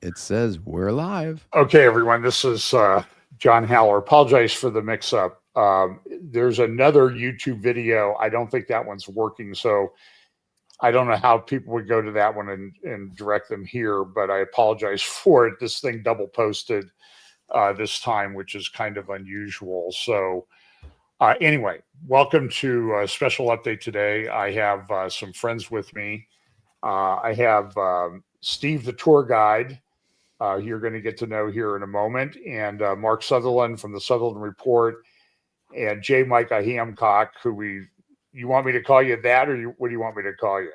It says we're live. Okay, everyone, this is John Haller. Apologize for the mix-up. There's another YouTube video. I don't think that one's working, so I don't know how people would go to that one and direct them here, but I apologize for it. This thing double posted this time, which is kind of unusual. So anyway, welcome to a special update today. I have some friends with me. I have Steve, the tour guide. You're going to get to know here in a moment, and Mark Sutherland from the Sutherland Report, and J. Micah Hancock, who you want me to call you that, or what do you want me to call you?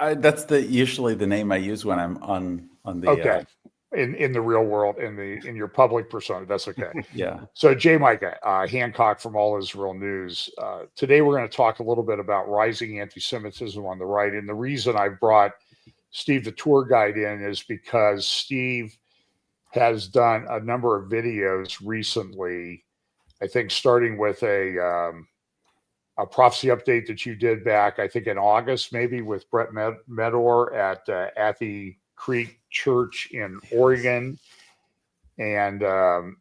That's usually the name I use when I'm on the. Okay, in the real world, in your public persona, that's okay. Yeah. So J. Micah Hancock from All Israel News. Today we're going to talk a little bit about rising anti-Semitism on the right, and the reason I brought Steve, the tour guide, in is because Steve has done a number of videos recently. I think starting with a prophecy update that you did back, I think in August, maybe with Brett Medor at Athey Creek Church in Oregon. And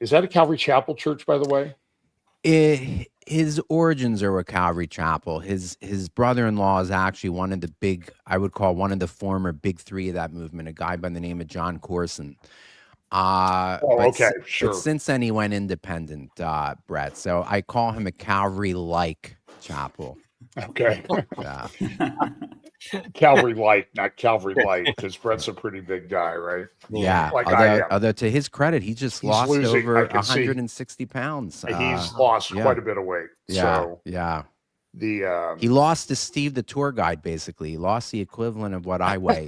is that a Calvary Chapel church, by the way? His origins are with Calvary Chapel. His brother-in-law is actually one of the big, I would call one of the former big three of that movement, a guy by the name of John Corson. Okay, sure. But since then he went independent, Brett. So I call him a Calvary-like chapel. Okay. Yeah. Calvary Light, not Calvary Light, because Brett's a pretty big guy, right? Yeah. Like although to his credit, he's lost over 160 pounds. He's lost quite a bit of weight. Yeah. So yeah. He lost to Steve, the tour guide, basically. He lost the equivalent of what I weigh.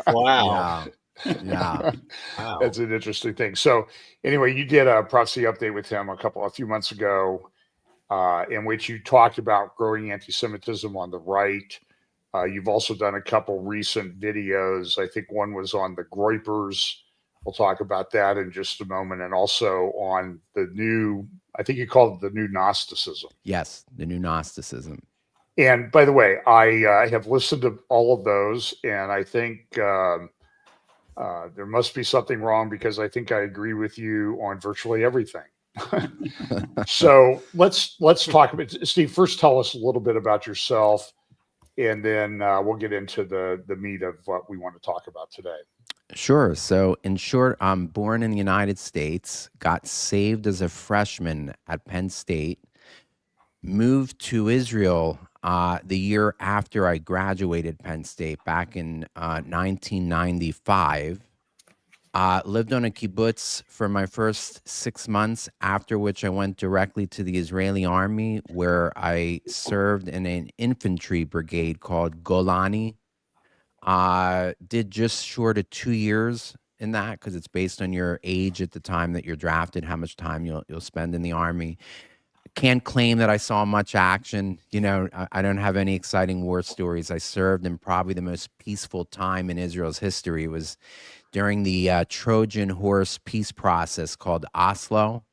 Wow. Yeah. Wow. That's an interesting thing. So anyway, you did a prophecy update with him a few months ago, in which you talked about growing anti-Semitism on the right. You've also done a couple recent videos. I think one was on the Groypers. We'll talk about that in just a moment. And also on the new, I think you called it the new Gnosticism. Yes, the new Gnosticism. And by the way, I have listened to all of those, and I think there must be something wrong, because I think I agree with you on virtually everything. So let's talk about, Steve, first tell us a little bit about yourself, and then we'll get into the meat of what we want to talk about today. Sure. So in short, I'm born in the United States, got saved as a freshman at Penn State, moved to Israel the year after I graduated Penn State back in 1995. Lived on a kibbutz for my first 6 months, after which I went directly to the Israeli army, where I served in an infantry brigade called Golani. Did just short of 2 years in that, because it's based on your age at the time that you're drafted, how much time you'll spend in the army. Can't claim that I saw much action. I don't have any exciting war stories. I served in probably the most peaceful time in Israel's history. It was during the Trojan horse peace process called Oslo.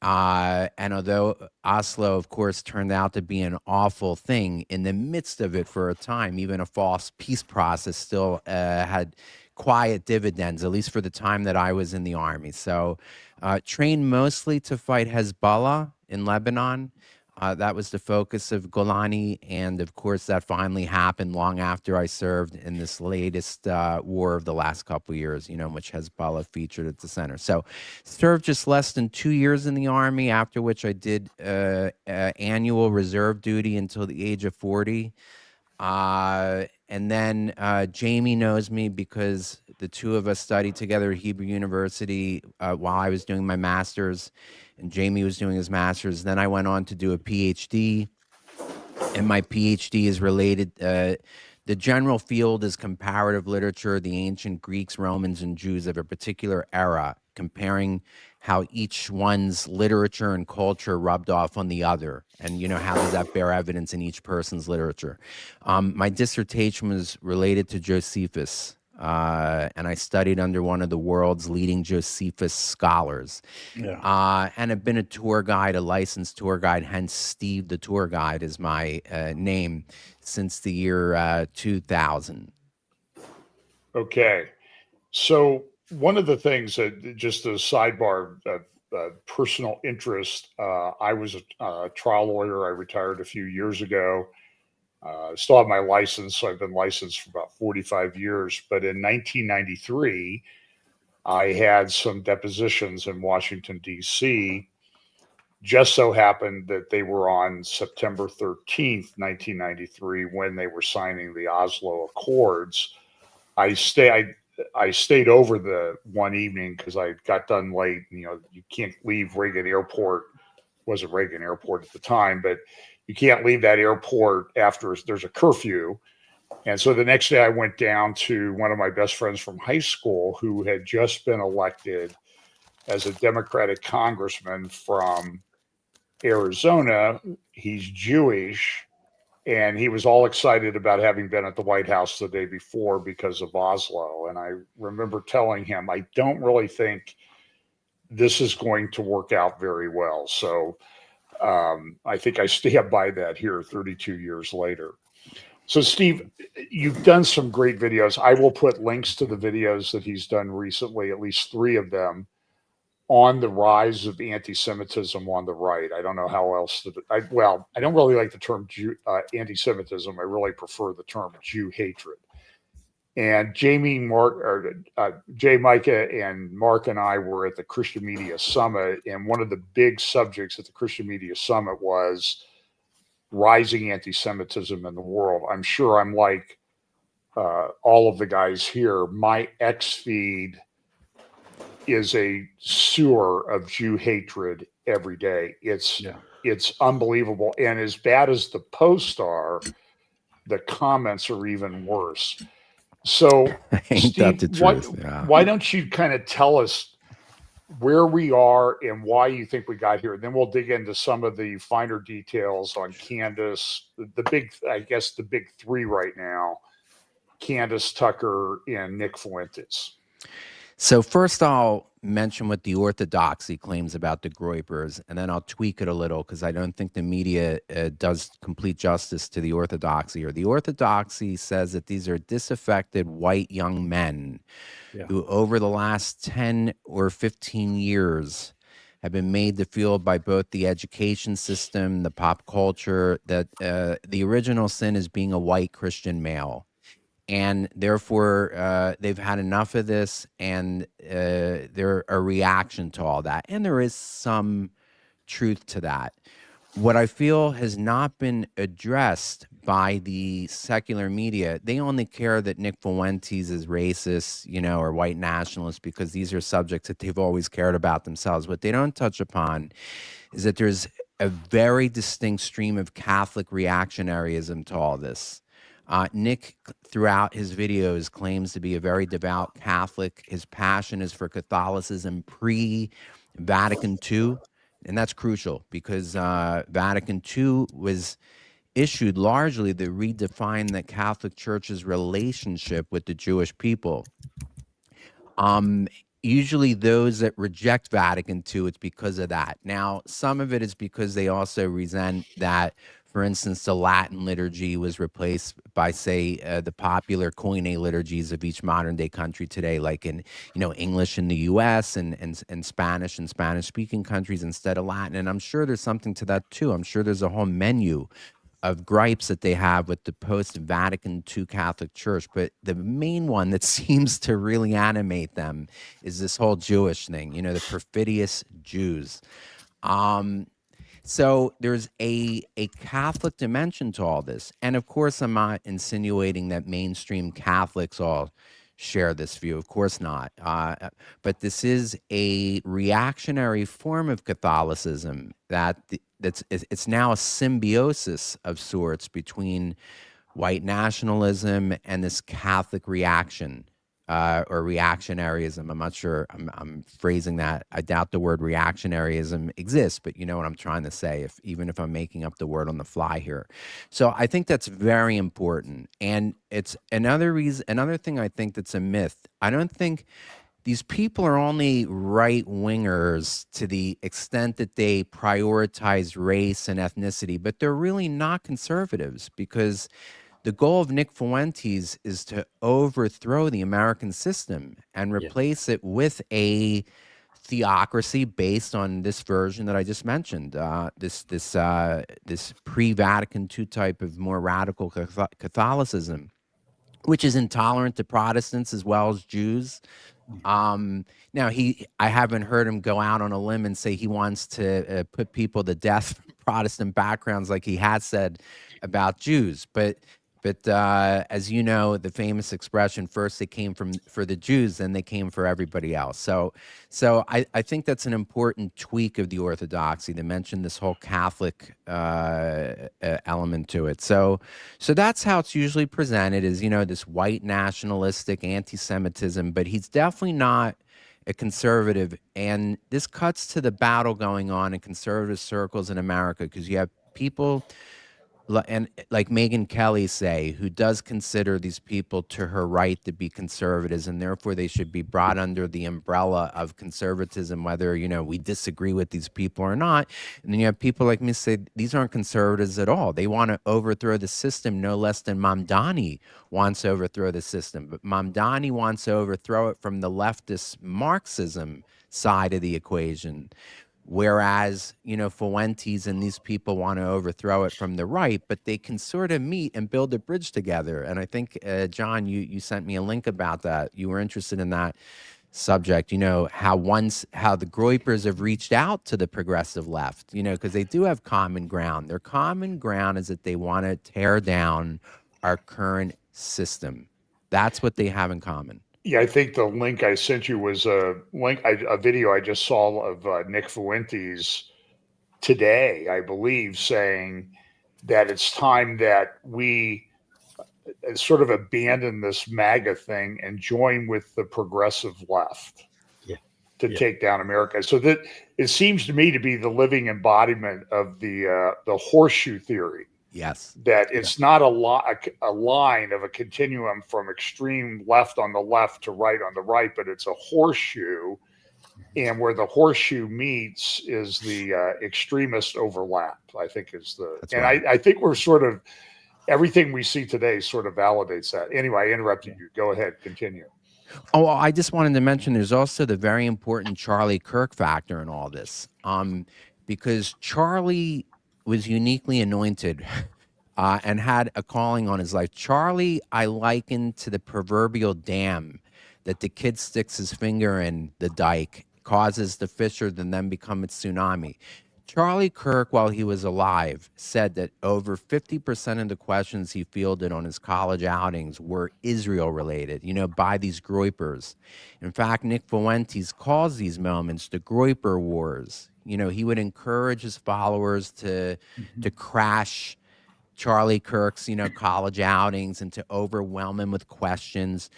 And although Oslo, of course, turned out to be an awful thing, in the midst of it for a time, even a false peace process still had quiet dividends, at least for the time that I was in the army. So trained mostly to fight Hezbollah in Lebanon. That was the focus of Golani, and of course that finally happened long after I served in this latest war of the last couple of years, in which Hezbollah featured at the center. So served just less than 2 years in the army, after which I did annual reserve duty until the age of 40. And then Jamie knows me because the two of us studied together at Hebrew University while I was doing my master's, and Jamie was doing his master's. Then I went on to do a PhD, and my PhD is related. The general field is comparative literature, the ancient Greeks, Romans, and Jews of a particular era, comparing how each one's literature and culture rubbed off on the other, and how does that bear evidence in each person's literature. My dissertation was related to Josephus, and I studied under one of the world's leading Josephus scholars. Yeah. And I've been a tour guide, a licensed tour guide, hence Steve the tour guide is my name, since the year 2000. Okay. So one of the things that, just a sidebar, personal interest, I was a trial lawyer. I retired a few years ago. Still have my license, so I've been licensed for about 45 years. But in 1993, I had some depositions in Washington, D.C. Just so happened that they were on September 13th, 1993, when they were signing the Oslo Accords. I stayed over the one evening because I got done late. You know, you can't leave Reagan Airport. Wasn't Reagan Airport at the time, but you can't leave that airport after there's a curfew. And so the next day I went down to one of my best friends from high school who had just been elected as a Democratic congressman from Arizona. He's Jewish, and he was all excited about having been at the White House the day before because of Oslo. And I remember telling him, I don't really think this is going to work out very well. So I think I stand by that here 32 years later. So, Steve, you've done some great videos. I will put links to the videos that he's done recently, at least 3 of them, on the rise of anti-Semitism on the right. I don't know how else to. I don't really like the term anti-Semitism. I really prefer the term Jew hatred. And Jay Micah and Mark and I were at the Christian Media Summit, and one of the big subjects at the Christian Media Summit was rising anti-Semitism in the world. I'm sure I'm like all of the guys here. My X feed is a sewer of Jew hatred every day. It's unbelievable. And as bad as the posts are, the comments are even worse. So, Steve, why don't you kind of tell us where we are and why you think we got here? And then we'll dig into some of the finer details on Candace, the big 3 right now: Candace, Tucker, and Nick Fuentes. So first I'll mention what the orthodoxy claims about the Groypers, and then I'll tweak it a little because I don't think the media does complete justice to the orthodoxy. Or the orthodoxy says that these are disaffected white young men who over the last 10 or 15 years have been made to feel by both the education system, the pop culture, that the original sin is being a white Christian male. And therefore, they've had enough of this, and they're a reaction to all that. And there is some truth to that. What I feel has not been addressed by the secular media, they only care that Nick Fuentes is racist, or white nationalist, because these are subjects that they've always cared about themselves. What they don't touch upon is that there's a very distinct stream of Catholic reactionaryism to all this. Nick, throughout his videos, claims to be a very devout Catholic. His passion is for Catholicism pre-Vatican II, and that's crucial because Vatican II was issued largely to redefine the Catholic Church's relationship with the Jewish people. Usually those that reject Vatican II, it's because of that. Now, some of it is because they also resent that, for instance, the Latin liturgy was replaced by, say, the popular Koine liturgies of each modern day country today, like in, English in the U.S. and Spanish in Spanish-speaking countries instead of Latin. And I'm sure there's something to that too. I'm sure there's a whole menu of gripes that they have with the post-Vatican II Catholic Church. But the main one that seems to really animate them is this whole Jewish thing, the perfidious Jews. So there's a Catholic dimension to all this. And of course, I'm not insinuating that mainstream Catholics all share this view. Of course not. But this is a reactionary form of Catholicism it's now a symbiosis of sorts between white nationalism and this Catholic reaction. Or reactionaryism. I'm not sure I'm phrasing that. I doubt the word reactionaryism exists, but you know what I'm trying to say, even if I'm making up the word on the fly here. So I think that's very important. And it's another thing I think that's a myth. I don't think these people are only right-wingers to the extent that they prioritize race and ethnicity, but they're really not conservatives because The goal of Nick Fuentes is to overthrow the American system and replace it with a theocracy based on this version that I just mentioned, this pre-Vatican II type of more radical Catholicism, which is intolerant to Protestants as well as Jews. Now I haven't heard him go out on a limb and say he wants to put people to death from Protestant backgrounds like he has said about Jews, but as you know, the famous expression, first they came for the Jews, then they came for everybody else. So I think that's an important tweak of the orthodoxy to mention this whole Catholic element to it. So that's how it's usually presented, is, this white nationalistic anti-Semitism, but he's definitely not a conservative. And this cuts to the battle going on in conservative circles in America, because you have people and like Megyn Kelly say, who does consider these people to her right to be conservatives, and therefore they should be brought under the umbrella of conservatism, whether, we disagree with these people or not. And then you have people like me say, these aren't conservatives at all. They want to overthrow the system no less than Mamdani wants to overthrow the system. But Mamdani wants to overthrow it from the leftist Marxism side of the equation. Whereas, Fuentes and these people want to overthrow it from the right, but they can sort of meet and build a bridge together. And I think, John, you sent me a link about that. You were interested in that subject, how the Groypers have reached out to the progressive left, because they do have common ground. Their common ground is that they want to tear down our current system. That's what they have in common. Yeah, I think the link I sent you was a video I just saw of Nick Fuentes today, I believe, saying that it's time that we sort of abandon this MAGA thing and join with the progressive left to take down America. So that it seems to me to be the living embodiment of the horseshoe theory. Yes. That it's not a line of a continuum from extreme left on the left to right on the right, but it's a horseshoe, and where the horseshoe meets is the extremist overlap, I think is the, That's and right. I think we're sort of, everything we see today sort of validates that. Anyway, I interrupted you. Go ahead, continue. Oh, I just wanted to mention there's also the very important Charlie Kirk factor in all this, because Charlie was uniquely anointed and had a calling on his life. Charlie, I liken to the proverbial dam that the kid sticks his finger in the dike, causes the fissure, and then become a tsunami. Charlie Kirk, while he was alive, said that over 50% of the questions he fielded on his college outings were Israel related, by these Groypers. In fact, Nick Fuentes calls these moments the Groyper Wars. He would encourage his followers to crash Charlie Kirk's, college outings and to overwhelm him with questions.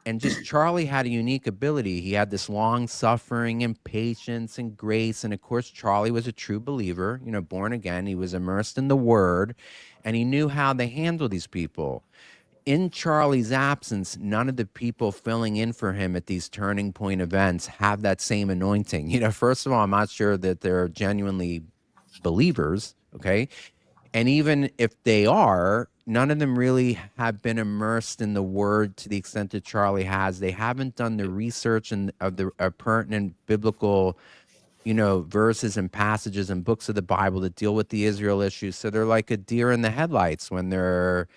And just Charlie had a unique ability. He had this long suffering and patience and grace. And of course, Charlie was a true believer, born again. He was immersed in the word, and he knew how to handle these people. In Charlie's absence, none of the people filling in for him at these turning point events have that same anointing. First of all, I'm not sure that they're genuinely believers, okay? And even if they are, none of them really have been immersed in the word to the extent that Charlie has. They haven't done the research of the pertinent biblical, verses and passages and books of the Bible that deal with the Israel issue. So they're like a deer in the headlights when they're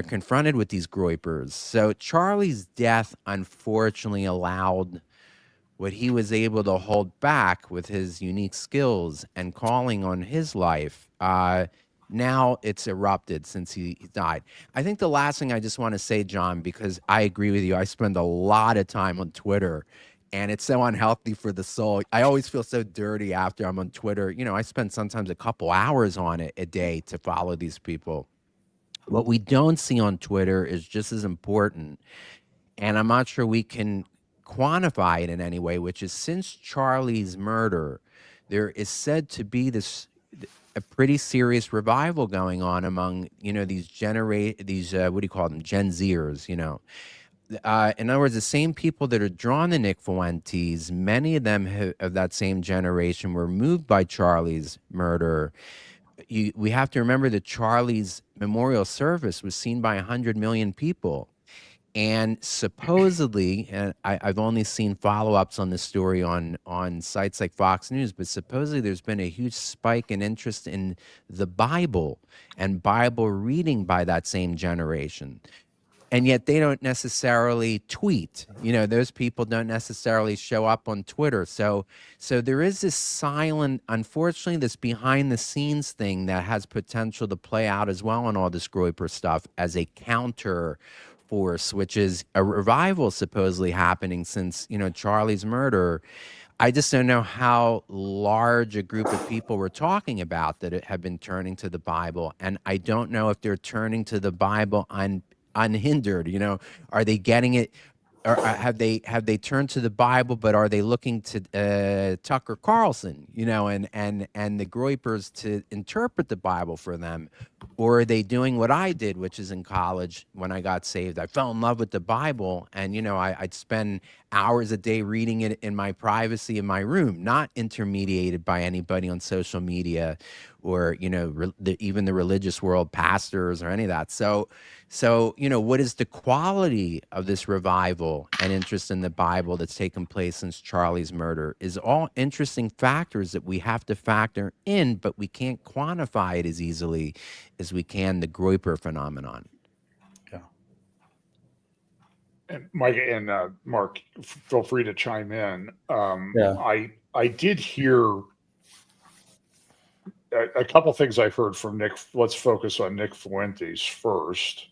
confronted with these Groypers. So Charlie's death unfortunately allowed what he was able to hold back with his unique skills and calling on his life. Now it's erupted since he died. I think the last thing I just want to say, John, because I agree with you, I spend a lot of time on Twitter, and it's so unhealthy for the soul. I always feel so dirty after I'm on Twitter. I spend sometimes a couple hours on it a day to follow these people. What we don't see on Twitter is just as important, and I'm not sure we can quantify it in any way, which is since Charlie's murder, there is said to be a pretty serious revival going on among, these what do you call them? Gen Zers, in other words, the same people that are drawn to Nick Fuentes, many of them of that same generation were moved by Charlie's murder. We have to remember that Charlie's memorial service was seen by 100 million people. And supposedly, and I've only seen follow-ups on this story on sites like Fox News, but supposedly there's been a huge spike in interest in the Bible and Bible reading by that same generation. And yet they don't necessarily tweet. Those people don't necessarily show up on Twitter. So there is this silent, unfortunately, this behind the scenes thing that has potential to play out as well in all this Groyper stuff as a counter force, which is a revival supposedly happening since, Charlie's murder. I just don't know how large a group of people we're talking about that have been turning to the Bible. And I don't know if they're turning to the Bible unhindered. Are they getting it, or have they turned to the Bible, but are they looking to Tucker Carlson, and the Groypers to interpret the Bible for them? Or are they doing what I did, which is in college when I got saved? I fell in love with the Bible, and I'd spend hours a day reading it in my privacy in my room, not intermediated by anybody on social media or even the religious world, pastors or any of that. So what is the quality of this revival and interest in the Bible that's taken place since Charlie's murder is all interesting factors that we have to factor in, but we can't quantify it as easily as we can the Groyper phenomenon. Yeah. And Mike and Mark, feel free to chime in. I did hear a couple things I heard from Nick. Let's focus on Nick Fuentes first.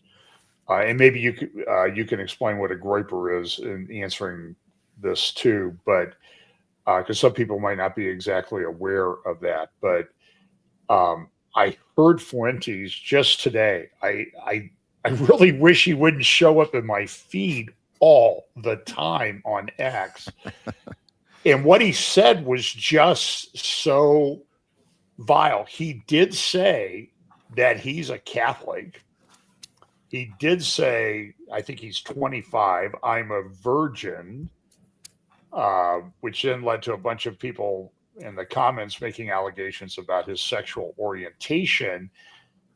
And maybe you can explain what a Groyper is in answering this too, but because some people might not be exactly aware of that. But I heard Fuentes just today. I really wish he wouldn't show up in my feed all the time on X. And what he said was just so vile. He did say that he's a Catholic. He did say, I think he's 25, I'm a virgin, which then led to a bunch of people in the comments making allegations about his sexual orientation.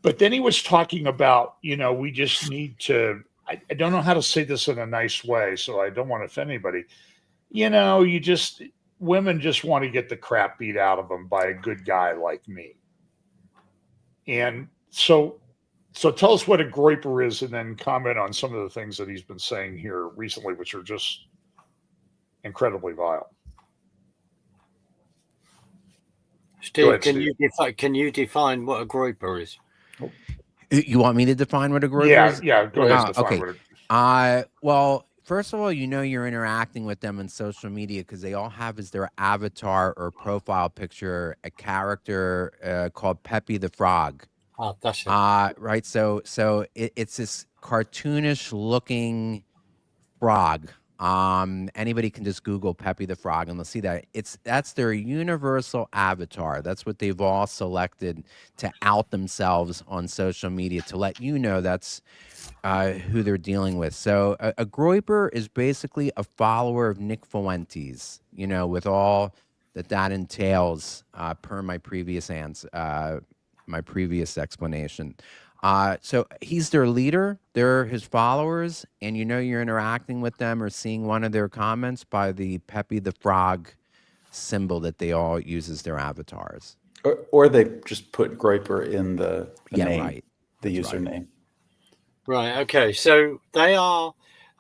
But then he was talking about, we just need to, I don't know how to say this in a nice way, so I don't want to offend anybody. Women just want to get the crap beat out of them by a good guy like me. And so tell us what a Groyper is, and then comment on some of the things that he's been saying here recently, which are just incredibly vile. Steve, ahead, can you define what a Groyper is? You want me to define what a Groyper is? Yeah, go ahead. Okay. Well, first of all, you're interacting with them on social media because they all have as their avatar or profile picture a character called Pepe the Frog. Oh, that's it. Right. So it's this cartoonish looking frog. Anybody can just Google Pepe the Frog and they'll see that that's their universal avatar. That's what they've all selected to out themselves on social media to let you know that's who they're dealing with. So a Groyper is basically a follower of Nick Fuentes, with all that entails per my previous explanation. So he's their leader. They're his followers, and you're interacting with them or seeing one of their comments by the Pepe the Frog symbol that they all use as their avatars. Or they just put Groyper in the name, right. The username. Right. Okay. So they are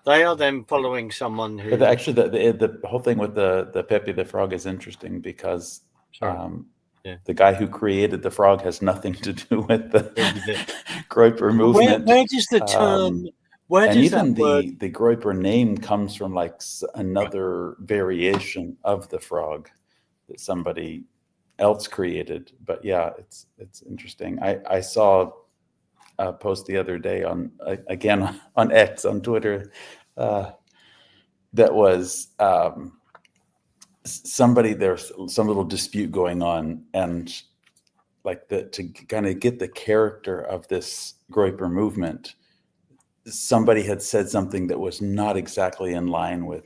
then following someone who. But actually, the whole thing with the Pepe the Frog is interesting because. The guy who created the frog has nothing to do with the Groyper movement. Where does the term? The Groyper name comes from like another variation of the frog that somebody else created. But yeah, it's interesting. I saw a post the other day on X on Twitter that was. There's some little dispute going on, and to kind of get the character of this Groyper movement, somebody had said something that was not exactly in line with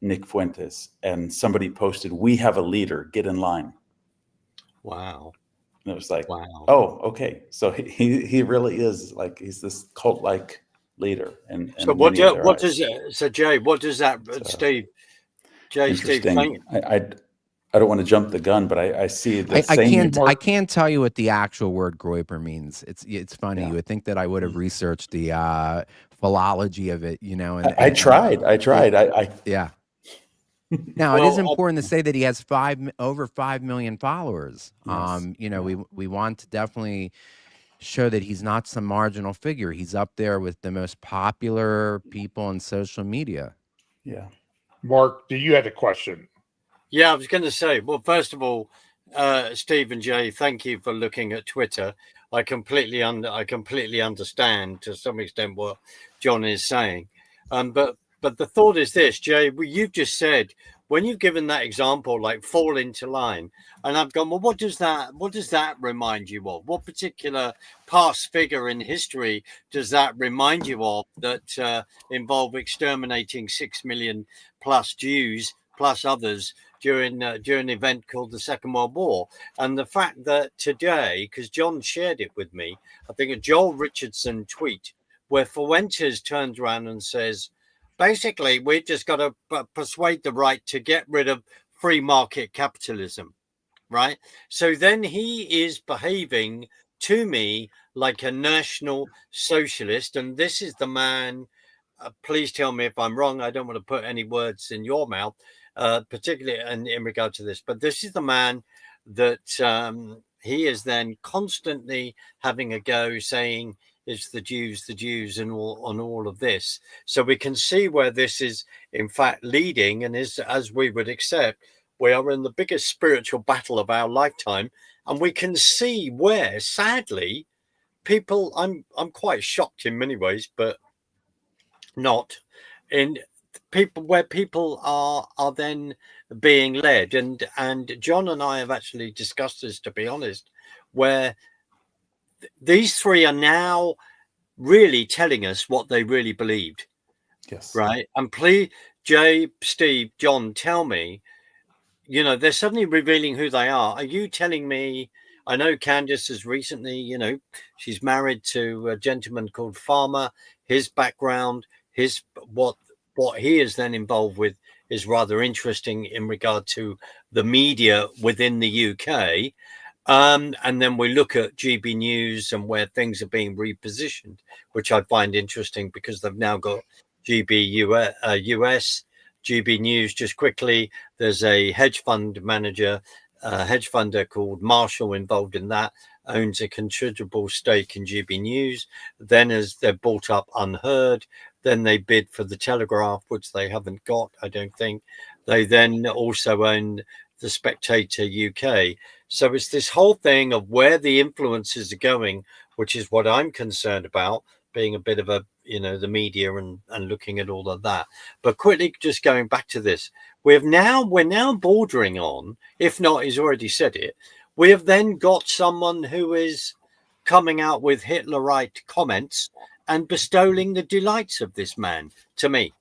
Nick Fuentes, and somebody posted, "We have a leader, get in line." Wow. And it was like, Wow. oh, okay. So he really is like, he's this cult-like leader. And So what does so Jay, what does that, Steve, Steve, interesting. I don't want to jump the gun, but I see the same. I can't tell you what the actual word groiper means. It's funny. Yeah. You would think that I would have researched the philology of it, you know. I tried. Yeah. Now, it is important to say that he has over 5 million followers. Yes. You know, we want to definitely show that he's not some marginal figure. He's up there with the most popular people on social media. Yeah. Mark, do you have a question? Yeah, I was going to say, well, first of all, Steve and Jay, thank you for looking at Twitter. I completely understand to some extent what John is saying. But the thought is this, Jay, you've just said, when you've given that example, like fall into line, and I've gone, well, what does that remind you of? What particular past figure in history does that remind you of that involve exterminating 6 million plus Jews plus others during an event called the Second World War? And the fact that today, because John shared it with me, I think a Joel Richardson tweet where Fuentes turns around and says, basically, we've just got to persuade the right to get rid of free market capitalism, right? So then he is behaving to me like a national socialist. And this is the man, please tell me if I'm wrong. I don't want to put any words in your mouth, particularly in regard to this. But this is the man that he is then constantly having a go saying, it's the Jews and all of this. So we can see where this is in fact leading, and is, as we would accept, we are in the biggest spiritual battle of our lifetime. And we can see where, sadly, people, I'm quite shocked in many ways, but not in people, where people are then being led. And John and I have actually discussed this, to be honest, where these three are now really telling us what they really believed. Yes. Right. And please, Jay, Steve, John, tell me, you know, they're suddenly revealing who they are. Are you telling me, I know Candace has recently, you know, she's married to a gentleman called Farmer. His background, what he is then involved with is rather interesting in regard to the media within the UK. And then we look at GB News and where things are being repositioned, which I find interesting because they've now got GB US, GB News. Just quickly, there's a hedge fund manager, hedge funder called Marshall involved in that, owns a considerable stake in GB News. Then as they're bought up Unheard, then they bid for the Telegraph, which they haven't got, I don't think. They then also own the Spectator UK. So it's this whole thing of where the influences are going, which is what I'm concerned about, being a bit of a, you know, the media and looking at all of that. But quickly, just going back to this, we're now bordering on, if not, he's already said it, we have then got someone who is coming out with Hitlerite comments and bestowing the delights of this man, to me,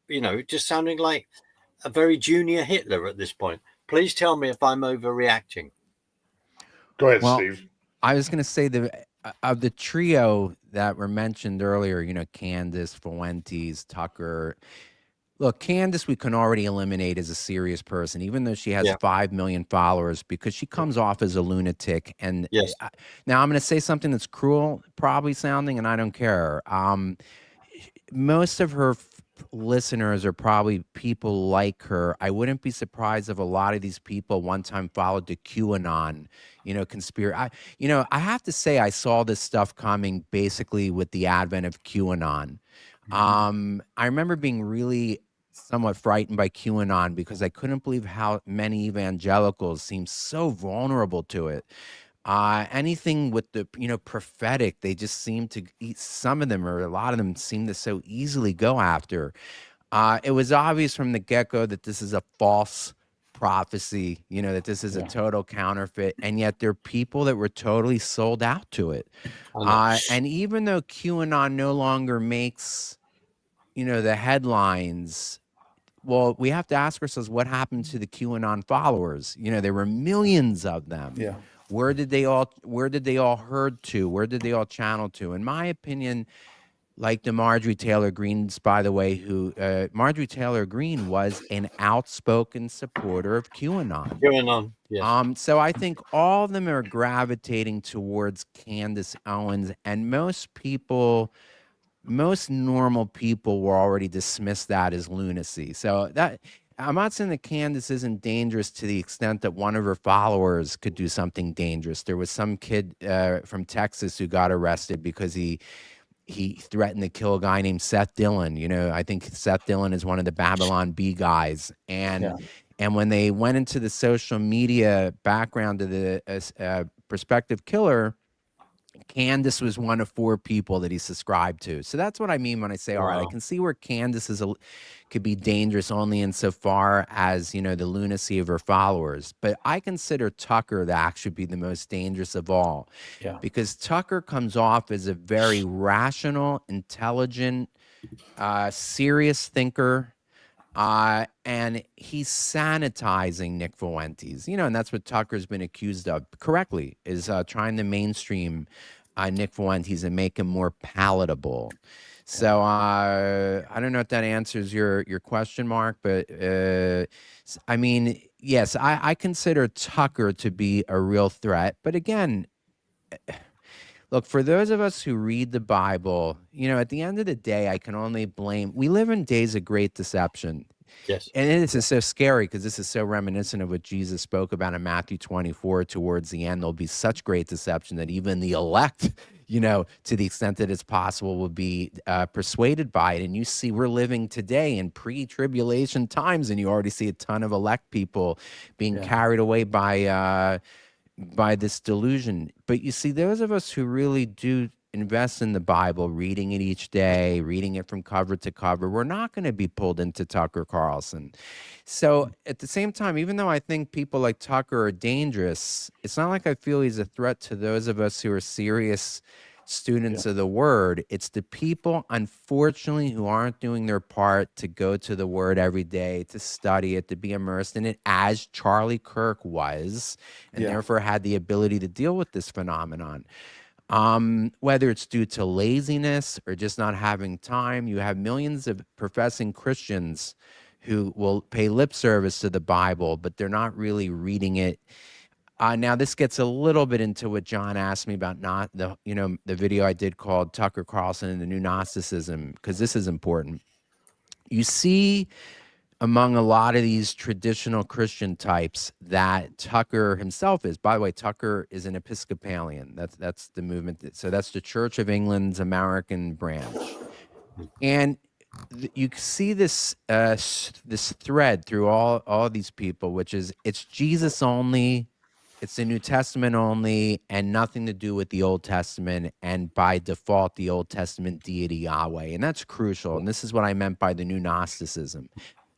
you know, just sounding like a very junior Hitler at this point. Please tell me if I'm overreacting. Go ahead, Well, Steve. I was going to say of the trio that were mentioned earlier, you know, Candace, Fuentes, Tucker. Look, Candace, we can already eliminate as a serious person, even though she has 5 million followers, because she comes off as a lunatic. And yes. Now I'm going to say something that's cruel, probably sounding, and I don't care. Most of her listeners are probably people like her. I wouldn't be surprised if a lot of these people one time followed the QAnon, you know, conspiracy. I have to say I saw this stuff coming basically with the advent of QAnon. I remember being really somewhat frightened by QAnon because I couldn't believe how many evangelicals seemed so vulnerable to it. Anything with the, you know, prophetic, they just seem to eat, some of them, or a lot of them seem to so easily go after. It was obvious from the get-go that this is a false prophecy, you know, that this is a total counterfeit, and yet there are people that were totally sold out to it. And even though QAnon no longer makes, you know, the headlines, well, we have to ask ourselves what happened to the QAnon followers. You know, there were millions of them. Yeah. Where did they all herd to? Where did they all channel to? In my opinion, like the Marjorie Taylor Greenes, by the way, who Marjorie Taylor Greene was an outspoken supporter of QAnon. QAnon, yes. So I think all of them are gravitating towards Candace Owens, and most normal people will already dismiss that as lunacy. So that I'm not saying that Candace isn't dangerous to the extent that one of her followers could do something dangerous. There was some kid from Texas who got arrested because he threatened to kill a guy named Seth Dillon. You know, I think Seth Dillon is one of the Babylon B guys. And when they went into the social media background of the prospective killer, Candace was one of 4 people that he subscribed to. So that's what I mean when I say, all right, I can see where Candace could be dangerous only insofar as, you know, the lunacy of her followers. But I consider Tucker to actually be the most dangerous of all. Yeah. Because Tucker comes off as a very rational, intelligent, serious thinker. And he's sanitizing Nick Fuentes, you know, and that's what Tucker's been accused of correctly, is trying to mainstream Nick Fuentes and make him more palatable. So I don't know if that answers your question, Mark, but I mean, yes, I consider Tucker to be a real threat. But again, look, for those of us who read the Bible, you know, at the end of the day, I can only blame. We live in days of great deception. Yes. And this is so scary because this is so reminiscent of what Jesus spoke about in Matthew 24. Towards the end, there'll be such great deception that even the elect, you know, to the extent that it's possible, will be persuaded by it. And you see, we're living today in pre-tribulation times, and you already see a ton of elect people being carried away by this delusion. But you see, those of us who really do invest in the Bible, reading it each day, reading it from cover to cover, we're not going to be pulled into Tucker Carlson. So at the same time, even though I think people like Tucker are dangerous, it's not like I feel he's a threat to those of us who are serious students of the word. It's the people, unfortunately, who aren't doing their part to go to the word every day, to study it, to be immersed in it, as Charlie Kirk was, and therefore had the ability to deal with this phenomenon. Whether it's due to laziness or just not having time, you have millions of professing Christians who will pay lip service to the Bible, but they're not really reading it. Now this gets a little bit into what John asked me about, not the video I did called Tucker Carlson and the New Gnosticism, because this is important. You see among a lot of these traditional Christian types that Tucker himself is. By the way, Tucker is an Episcopalian. That's the movement. So that's the Church of England's American branch. And you see this this thread through all these people, which is it's Jesus only, it's the New Testament only, and nothing to do with the Old Testament, and by default, the Old Testament deity Yahweh. And that's crucial. And this is what I meant by the New Gnosticism.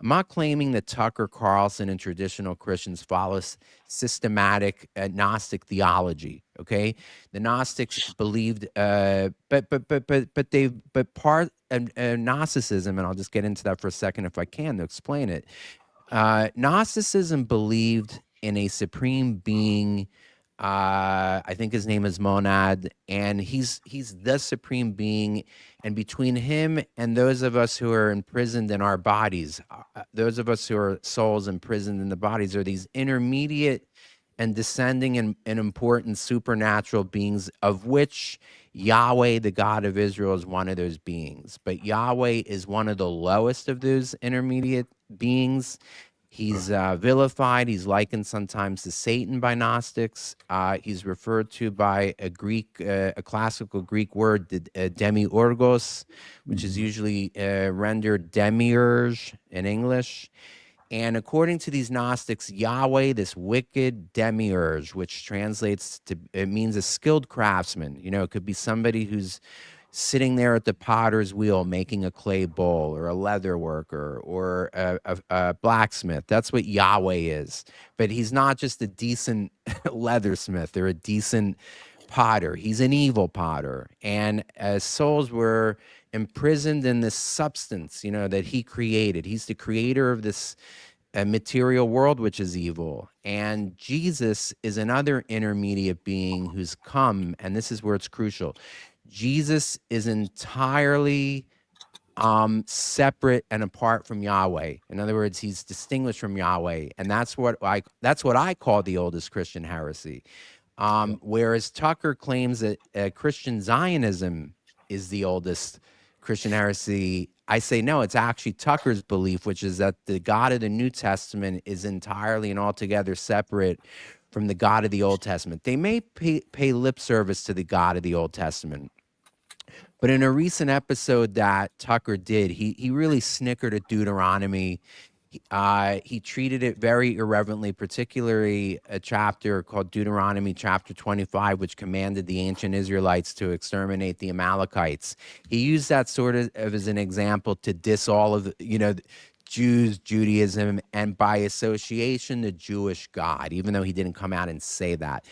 I'm not claiming that Tucker Carlson and traditional Christians follow systematic Gnostic theology. Okay, the Gnostics believed, but part of Gnosticism, and I'll just get into that for a second if I can to explain it. Gnosticism believed in a supreme being. I think his name is Monad, and he's the supreme being, and between him and those of us who are imprisoned in our bodies, those of us who are souls imprisoned in the bodies, are these intermediate and descending and important supernatural beings, of which Yahweh, the God of Israel, is one of those beings. But Yahweh is one of the lowest of those intermediate beings. He's vilified. He's likened sometimes to Satan by Gnostics. He's referred to by a classical Greek word, demiurgos, which is usually rendered demiurge in English. And according to these Gnostics, Yahweh, this wicked demiurge, which translates to, it means a skilled craftsman. You know, it could be somebody who's sitting there at the potter's wheel making a clay bowl, or a leather worker, or a blacksmith. That's what Yahweh is. But he's not just a decent leathersmith or a decent potter. He's an evil potter. And as souls were imprisoned in this substance, you know, that he created. He's the creator of this a material world which is evil, and Jesus is another intermediate being who's come, and this is where it's crucial. Jesus is entirely separate and apart from Yahweh. In other words, he's distinguished from Yahweh, and that's what I call the oldest Christian heresy. Whereas Tucker claims that Christian Zionism is the oldest Christian heresy, I say no, it's actually Tucker's belief, which is that the God of the New Testament is entirely and altogether separate from the God of the Old Testament. They may pay lip service to the God of the Old Testament, but in a recent episode that Tucker did, he really snickered at Deuteronomy. He treated it very irreverently, particularly a chapter called Deuteronomy chapter 25, which commanded the ancient Israelites to exterminate the Amalekites. He used that sort of as an example to diss all of the, Jews, Judaism, and by association, the Jewish God, even though he didn't come out and say that.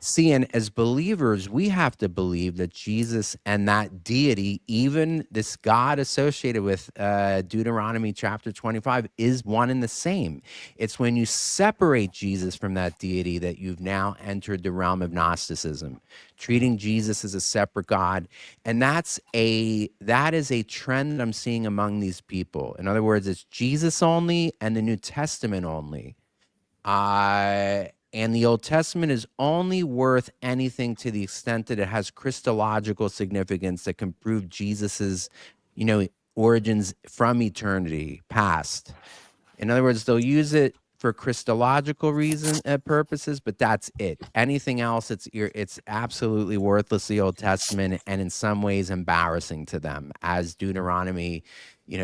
See, and as believers, we have to believe that Jesus and that deity, even this God associated with Deuteronomy chapter 25, is one and the same. It's when you separate Jesus from that deity that you've now entered the realm of Gnosticism, treating Jesus as a separate God. And that is a trend that I'm seeing among these people. In other words, it's Jesus only and the New Testament only. And the Old Testament is only worth anything to the extent that it has Christological significance that can prove Jesus's, origins from eternity past. In other words, they'll use it for Christological purposes, but that's it. Anything else, it's absolutely worthless, the Old Testament, and in some ways embarrassing to them, as Deuteronomy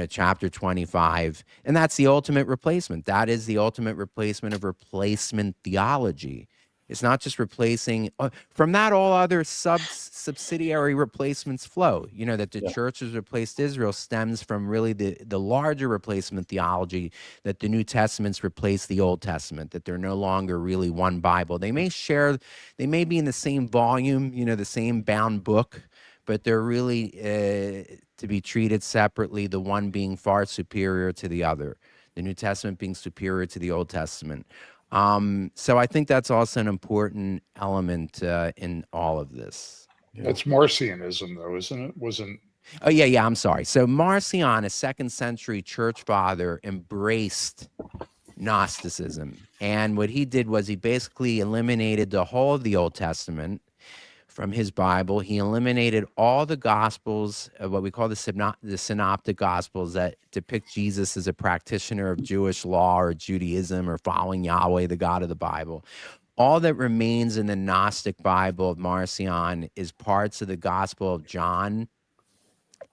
chapter 25. And that's the ultimate replacement. That is the ultimate replacement of replacement theology. It's not just replacing. From that, all other subsidiary replacements flow. That the church has replaced Israel stems from really the larger replacement theology that the New Testament's replaced the Old Testament, that they're no longer really one Bible. They may be in the same volume, the same bound book, but they're really to be treated separately, the one being far superior to the other, the New Testament being superior to the Old Testament. So I think that's also an important element in all of this. That's Marcionism, though, isn't it? Oh, yeah, I'm sorry. So Marcion, a 2nd century church father, embraced Gnosticism. And what he did was he basically eliminated the whole of the Old Testament from his Bible. He eliminated all the Gospels, what we call the Synoptic Gospels, that depict Jesus as a practitioner of Jewish law or Judaism or following Yahweh, the God of the Bible. All that remains in the Gnostic Bible of Marcion is parts of the Gospel of John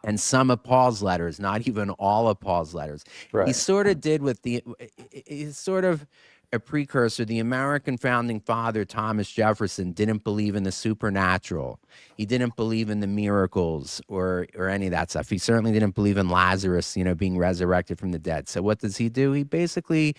and some of Paul's letters, not even all of Paul's letters. Right. He sort of did he's sort of a precursor. The American founding father, Thomas Jefferson, didn't believe in the supernatural. He didn't believe in the miracles or any of that stuff. He certainly didn't believe in Lazarus, being resurrected from the dead. So what does he do? He basically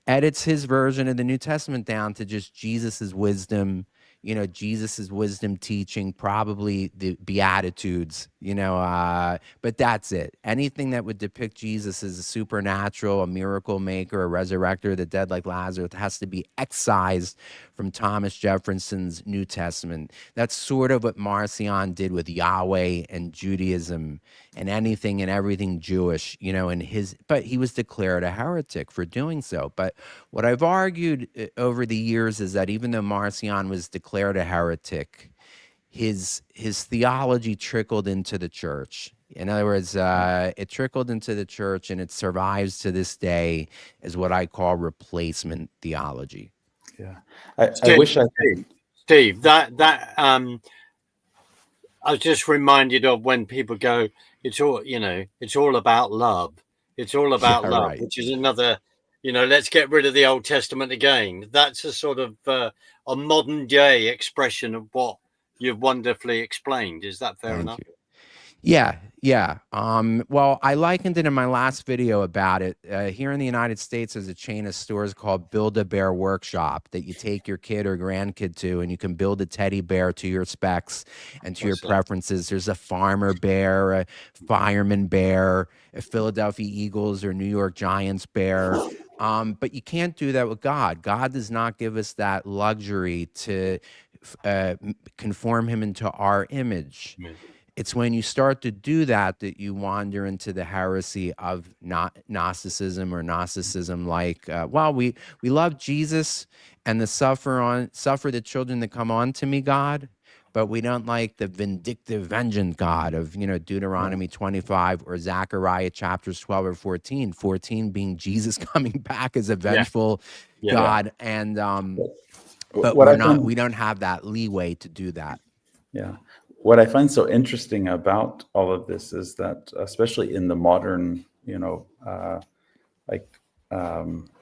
edits his version of the New Testament down to just Jesus's wisdom, Jesus's wisdom teaching, probably the Beatitudes, but that's it. Anything that would depict Jesus as a supernatural, a miracle maker, a resurrector of the dead like Lazarus has to be excised from Thomas Jefferson's New Testament. That's sort of what Marcion did with Yahweh and Judaism and anything and everything Jewish, but he was declared a heretic for doing so. But what I've argued over the years is that even though Marcion was declared a heretic, his theology trickled into the church. In other words, it trickled into the church, and it survives to this day as what I call replacement theology. Yeah, I wish I could. Steve, that I was just reminded of when people go, it's all about love. It's all about love, right. Which is another, let's get rid of the Old Testament again. That's a sort of a modern day expression of what you've wonderfully explained. Is that fair enough? You. Yeah. Well, I likened it in my last video about it. Here in the United States, there's a chain of stores called Build-A-Bear Workshop that you take your kid or grandkid to, and you can build a teddy bear to your specs and to your preferences. There's a farmer bear, a fireman bear, a Philadelphia Eagles or New York Giants bear. But you can't do that with God. God does not give us that luxury to conform him into our image. It's when you start to do that that you wander into the heresy of Gnosticism or Gnosticism. Like, well, we love Jesus and the suffer the children that come on to me, God, but we don't like the vindictive, vengeance God of Deuteronomy 25 or Zechariah chapters 12 or 14. 14 being Jesus coming back as a vengeful God, and but we don't have that leeway to do that. Yeah. What I find so interesting about all of this is that, especially in the modern,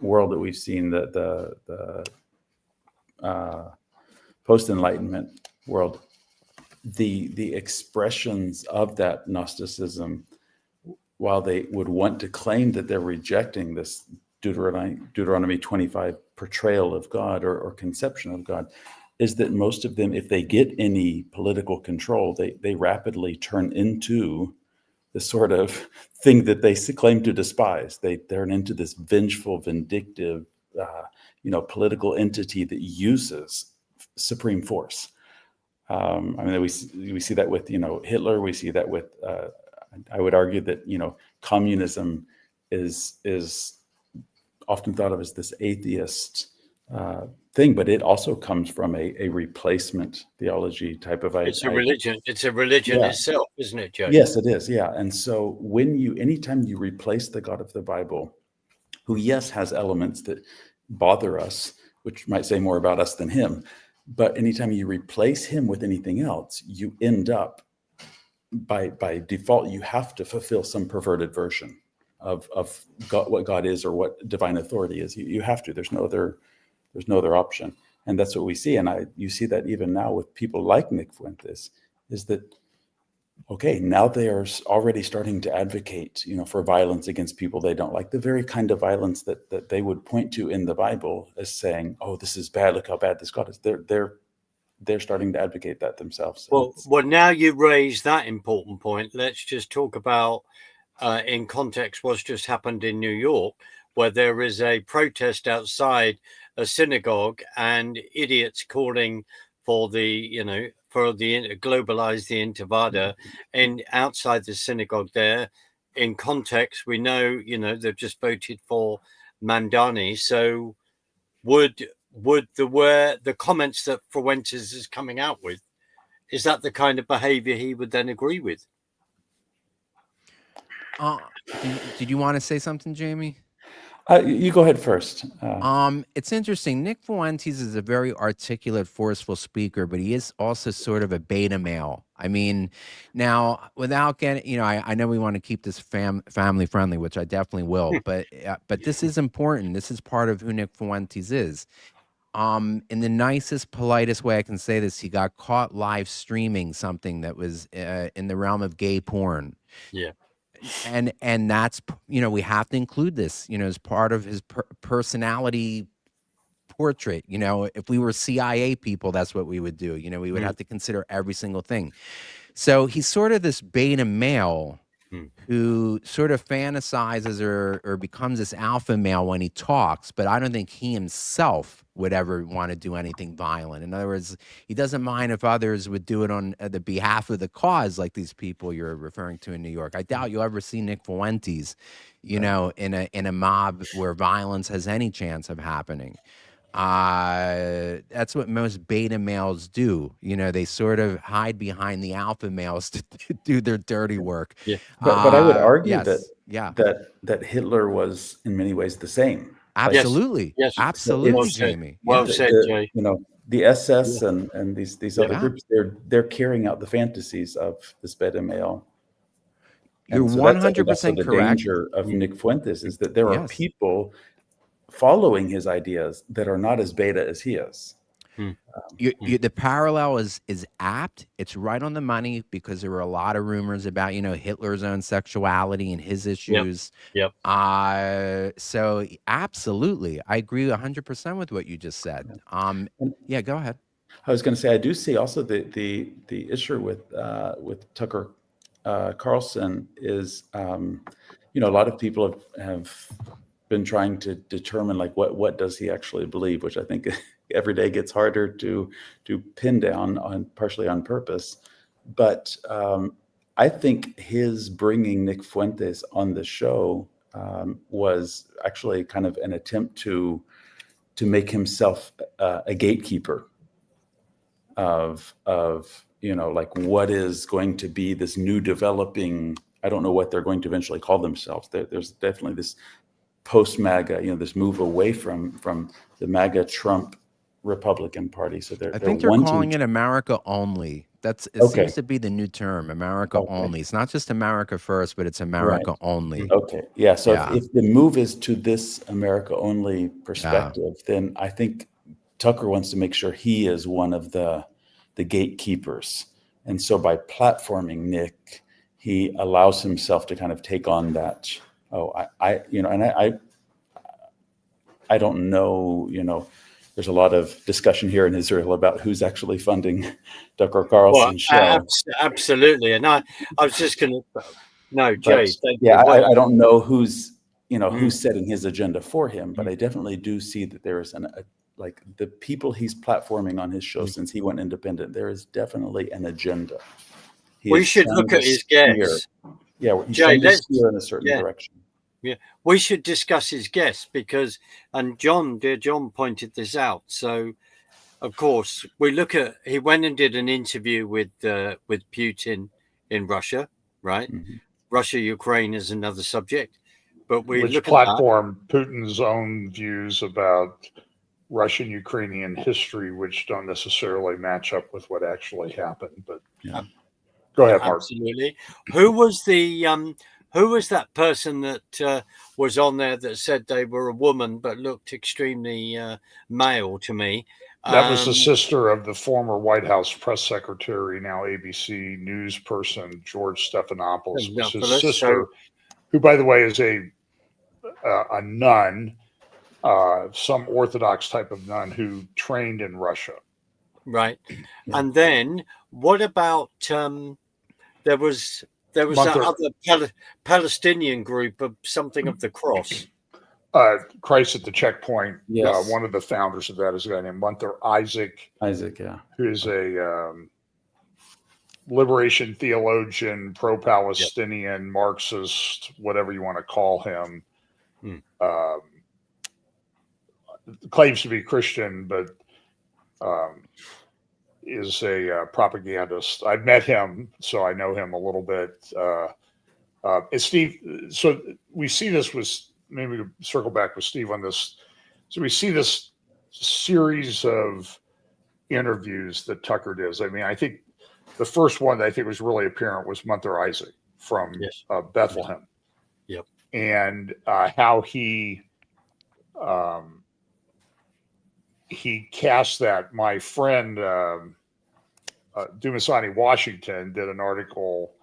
world that we've seen, the post-Enlightenment world, the expressions of that Gnosticism, while they would want to claim that they're rejecting this Deuteronomy 25 portrayal of God or conception of God, is that most of them, if they get any political control, they rapidly turn into the sort of thing that they claim to despise. They turn into this vengeful, vindictive, political entity that uses supreme force. We see that with Hitler. We see that with I would argue that communism is often thought of as this atheist thing, but it also comes from a replacement theology type of idea. It's a religion. It's a religion itself, isn't it, Joe? Yes, it is. Yeah. And so anytime you replace the God of the Bible, who yes has elements that bother us, which might say more about us than him, but anytime you replace him with anything else, you end up by default, you have to fulfill some perverted version of God, what God is or what divine authority is. You have to. There's no other option. And that's what we see. And you see that even now with people like Nick Fuentes, is that, okay, now they are already starting to advocate, for violence against people they don't like, the very kind of violence that they would point to in the Bible as saying, oh, this is bad, look how bad this God is. They're starting to advocate that themselves. Well, now you raise that important point. Let's just talk about, in context, what's just happened in New York, where there is a protest outside a synagogue and idiots calling for globalize the Intifada and outside the synagogue there. In context, we know, they've just voted for Mandani. So would the comments that Fuentes is coming out with, is that the kind of behavior he would then agree with? Did you want to say something, Jamie? You go ahead first. It's interesting. Nick Fuentes is a very articulate, forceful speaker, but he is also sort of a beta male. I mean, now without getting, I know we want to keep this family friendly, which I definitely will, but this is important. This is part of who Nick Fuentes is. In the nicest, politest way I can say this, he got caught live streaming something that was in the realm of gay porn. Yeah. And that's, we have to include this, as part of his personality portrait. If we were CIA people, that's what we would do. We would have to consider every single thing. So he's sort of this beta male who sort of fantasizes or becomes this alpha male when he talks, but I don't think he himself would ever want to do anything violent. In other words, he doesn't mind if others would do it on the behalf of the cause, like these people you're referring to in New York. I doubt you'll ever see Nick Fuentes, in a mob where violence has any chance of happening. That's what most beta males do. They sort of hide behind the alpha males to do their dirty work. Yeah. But I would argue that Hitler was in many ways the same. Absolutely. Yes. Absolutely, Well Jamie. Well said, Jay. The SS and these other groups, they're carrying out the fantasies of this beta male. You're 100% the correct. danger of Nick Fuentes is that there are people following his ideas that are not as beta as he is. The parallel is apt. It's right on the money, because there were a lot of rumors about Hitler's own sexuality and his issues. Yep. So absolutely, I agree 100% with what you just said. Go ahead. I was going to say, I do see also the issue with Tucker Carlson is, a lot of people have been trying to determine like what does he actually believe, which I think every day gets harder to pin down on, partially on purpose. But I think his bringing Nick Fuentes on the show was actually kind of an attempt to make himself a gatekeeper of like what is going to be this new developing. I don't know what they're going to eventually call themselves. There's definitely this post-MAGA, this move away from the MAGA Trump Republican Party. So I think they're calling it America Only. It seems to be the new term, America Only. It's not just America First, but it's America Only. Okay, yeah. So if the move is to this America Only perspective, then I think Tucker wants to make sure he is one of the gatekeepers. And so by platforming Nick, he allows himself to kind of take on that. I don't know, there's a lot of discussion here in Israel about who's actually funding Tucker Carlson's show. Absolutely. And I was just going to, no, Jay. I don't know who's setting his agenda for him, but I definitely do see that there is like the people he's platforming on his show since he went independent, there is definitely an agenda. We should look at his guests. Yeah, he's trying to steer in a certain direction. Yeah, we should discuss his guests because, and dear John pointed this out. So, of course, he went and did an interview with Putin in Russia, right? Mm-hmm. Russia, Ukraine is another subject, but which platform Putin's own views about Russian Ukrainian history, which don't necessarily match up with what actually happened. But go ahead, Mark. Absolutely. Who was that person that was on there that said they were a woman but looked extremely male to me? That was the sister of the former White House press secretary, now ABC news person, George Stephanopoulos. Was his sister, who, by the way, is a nun, some Orthodox type of nun who trained in Russia. Right. And then what about there was that other Palestinian group of something of the cross. Christ at the Checkpoint. Yes. One of the founders of that is a guy named Munther Isaac. Who is a liberation theologian, pro-Palestinian, Marxist, whatever you want to call him. Claims to be Christian, but is a propagandist. I've met him, so I know him a little bit. And Steve, so we see this maybe to circle back with Steve on this. So we see this series of interviews that Tucker does. I mean, I think the first one that I think was really apparent was Munther Isaac from Bethlehem. Yep. And how he cast that. My friend Dumasani Washington did an article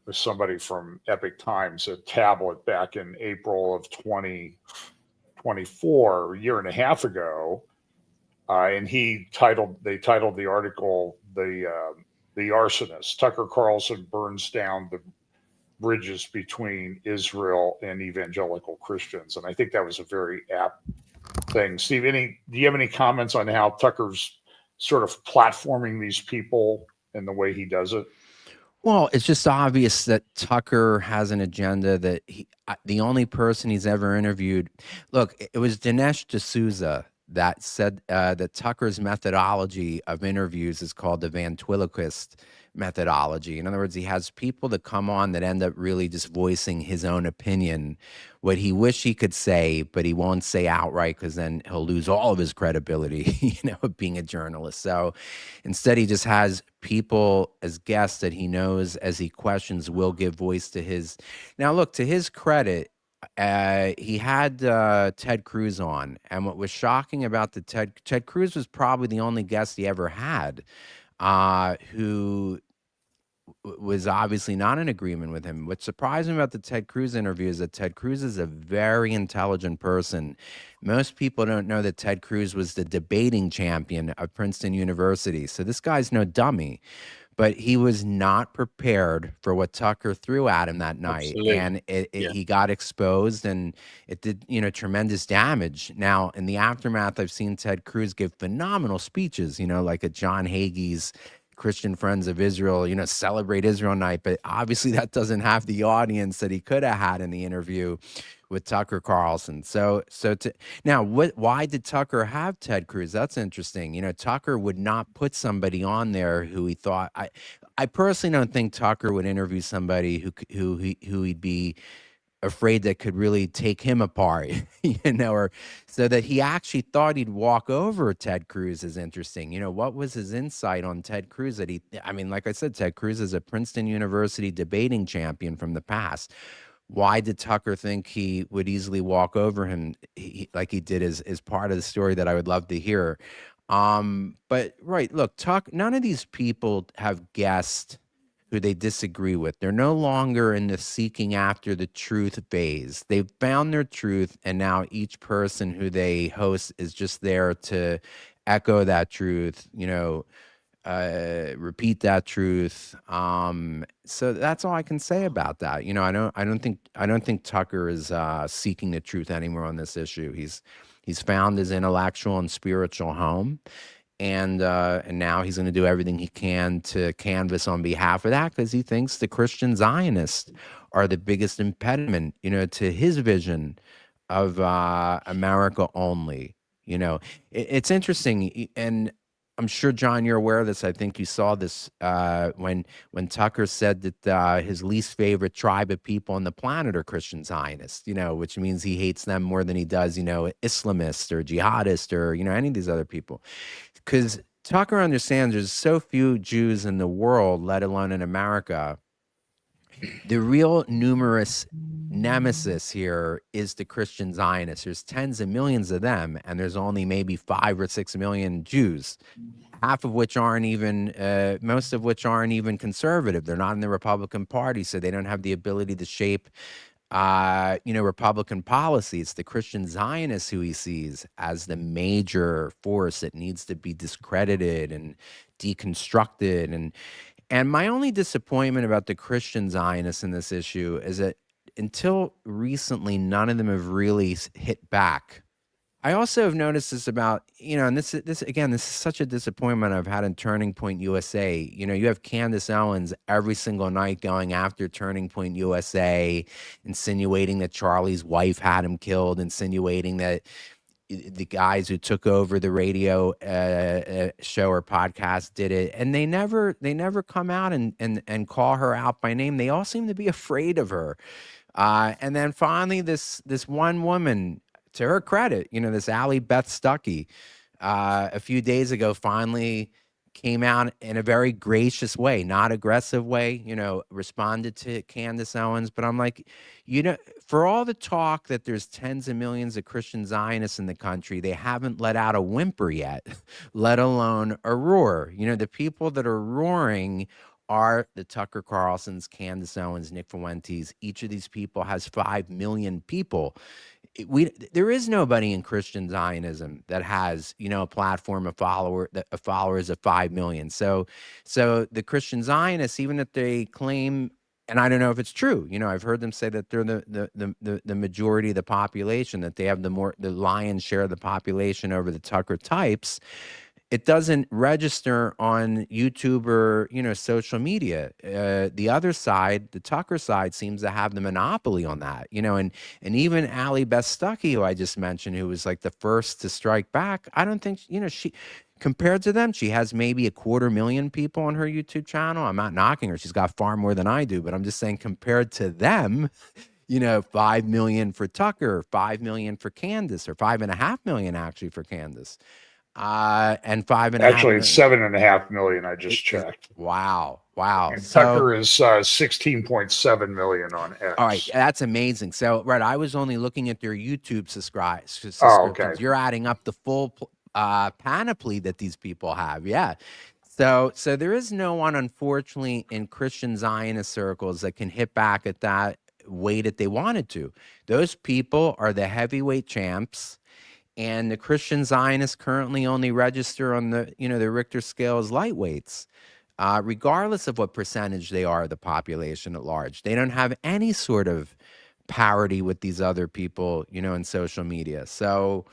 with somebody from Epic Times, a tablet back in April of 2024, a year and a half ago, and they titled the article "The Arsonist." Tucker Carlson burns down the bridges between Israel and evangelical Christians, and I think that was a very apt thing. Steve, do you have any comments on how Tucker's sort of platforming these people and the way he does it? Well, it's just obvious that Tucker has an agenda that the only person he's ever interviewed. Look, it was Dinesh D'Souza that said that Tucker's methodology of interviews is called the ventriloquist methodology. In other words, he has people that come on that end up really just voicing his own opinion, what he wish he could say, but he won't say outright because then he'll lose all of his credibility, of being a journalist. So instead, he just has people as guests that he knows as he questions will give voice to his. Now, look, to his credit, he had Ted Cruz on, and what was shocking about Ted Cruz was probably the only guest he ever had who was obviously not in agreement with him. What surprised me about the Ted Cruz interview is that Ted Cruz is a very intelligent person. Most people don't know that Ted Cruz was the debating champion of Princeton University. So this guy's no dummy. but he was not prepared for what Tucker threw at him that night. Absolutely. And Yeah. he got exposed, and it did, tremendous damage. Now, in the aftermath, I've seen Ted Cruz give phenomenal speeches, like at John Hagee's Christian Friends of Israel, celebrate Israel night. But obviously that doesn't have the audience that he could have had in the interview with Tucker Carlson. Now, why did Tucker have Ted Cruz? That's interesting. Tucker would not put somebody on there who he thought, I personally don't think Tucker would interview somebody who he'd be afraid that could really take him apart, or so that he actually thought he'd walk over Ted Cruz is interesting. What was his insight on Ted Cruz that like I said, Ted Cruz is a Princeton University debating champion from the past. Why did Tucker think he would easily walk over him like he did is part of the story that I would love to hear. But right, look, none of these people have guessed who they disagree with. They're no longer in the seeking after the truth phase. They've found their truth, and now each person who they host is just there to echo that truth, repeat that truth. So that's all I can say about that. I don't think Tucker is seeking the truth anymore on this issue. He's found his intellectual and spiritual home. And now he's going to do everything he can to canvass on behalf of that, because he thinks the Christian Zionists are the biggest impediment, to his vision of America only. It's interesting, and I'm sure, John, you're aware of this. I think you saw this when Tucker said that his least favorite tribe of people on the planet are Christian Zionists, which means he hates them more than he does, Islamists or jihadists or, any of these other people. Because Tucker understands there's so few Jews in the world, let alone in America. The real numerous nemesis here is the Christian Zionists. There's tens of millions of them, and there's only maybe 5 or 6 million Jews, half of which aren't even, most of which aren't even conservative. They're not in the Republican Party, so they don't have the ability to shape Republican policy. It's the Christian Zionists who he sees as the major force that needs to be discredited and deconstructed. And my only disappointment about the Christian Zionists in this issue is that until recently, none of them have really hit back. I also have noticed this about, and this is such a disappointment I've had in Turning Point USA. You have Candace Owens every single night going after Turning Point USA, insinuating that Charlie's wife had him killed, insinuating that the guys who took over the radio show or podcast did it. And they never come out and call her out by name. They all seem to be afraid of her. And then finally, this one woman, to her credit, this Allie Beth Stuckey, a few days ago, finally came out in a very gracious way, not aggressive way, responded to Candace Owens. But I'm like, for all the talk that there's tens of millions of Christian Zionists in the country, they haven't let out a whimper yet, let alone a roar. The people that are roaring are the Tucker Carlsons, Candace Owens, Nick Fuentes. Each of these people has 5 million people. There is nobody in Christian Zionism that has, a platform of followers of 5 million. So the Christian Zionists, even if they claim, and I don't know if it's true, I've heard them say that they're the majority of the population, that they have the lion's share of the population over the Tucker types. It doesn't register on YouTube or, social media. The other side, the Tucker side, seems to have the monopoly on that, and even Allie Beth Stuckey, who I just mentioned, who was like the first to strike back. I don't think, she, compared to them, she has maybe 250,000 people on her YouTube channel. I'm not knocking her. She's got far more than I do, but I'm just saying compared to them, 5 million for Tucker, 5 million for Candace, or 5.5 million actually for Candace. And 5.5. Actually, it's 7.5 million. I just checked. Wow. And Tucker is 16.7 million on X. All right, that's amazing. So, right, I was only looking at their YouTube subscriptions. Oh, okay. You're adding up the full panoply that these people have. Yeah. So there is no one, unfortunately, in Christian Zionist circles that can hit back at that way that they wanted to. Those people are the heavyweight champs. And the Christian Zionists currently only register on the, the Richter scale as lightweights. regardless of what percentage they are of the population at large. They don't have any sort of parity with these other people, in social media. So